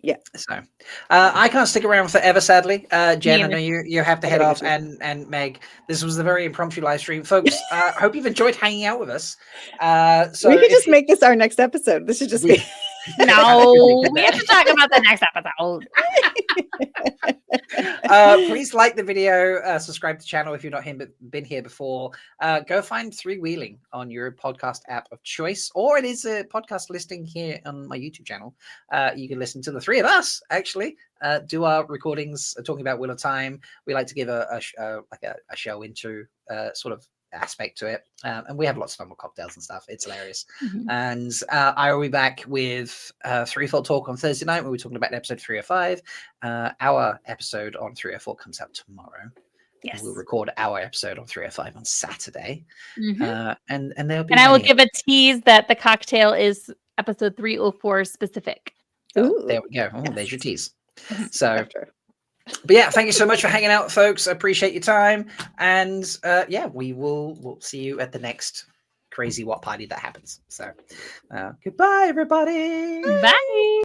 Yeah. So I can't stick around forever, sadly. Jen, I know you have to head off, and Meg, this was a very impromptu live stream. Folks, hope you've enjoyed hanging out with us. So we could just make this our next episode. This should just be no, we have to talk about the next episode. Please like the video, subscribe to the channel if you've not been here before. Go find Three Wheeling on your podcast app of choice, or it is a podcast listing here on my YouTube channel. You can listen to the three of us actually do our recordings talking about Wheel of Time. We like to give a show into sort of aspect to it, and we have lots of fun with cocktails and stuff. It's hilarious. And I will be back with Threefold Talk on Thursday night where we're talking about episode 305. Our episode on 304 comes out tomorrow. Yes, we'll record our episode on 305 on Saturday. And there'll be, and I will give a tease that the cocktail is episode 304 specific. So there we go. There's your tease. So but yeah, thank you so much for hanging out, folks. I appreciate your time. And we'll see you at the next crazy what party that happens. So goodbye, everybody. Bye.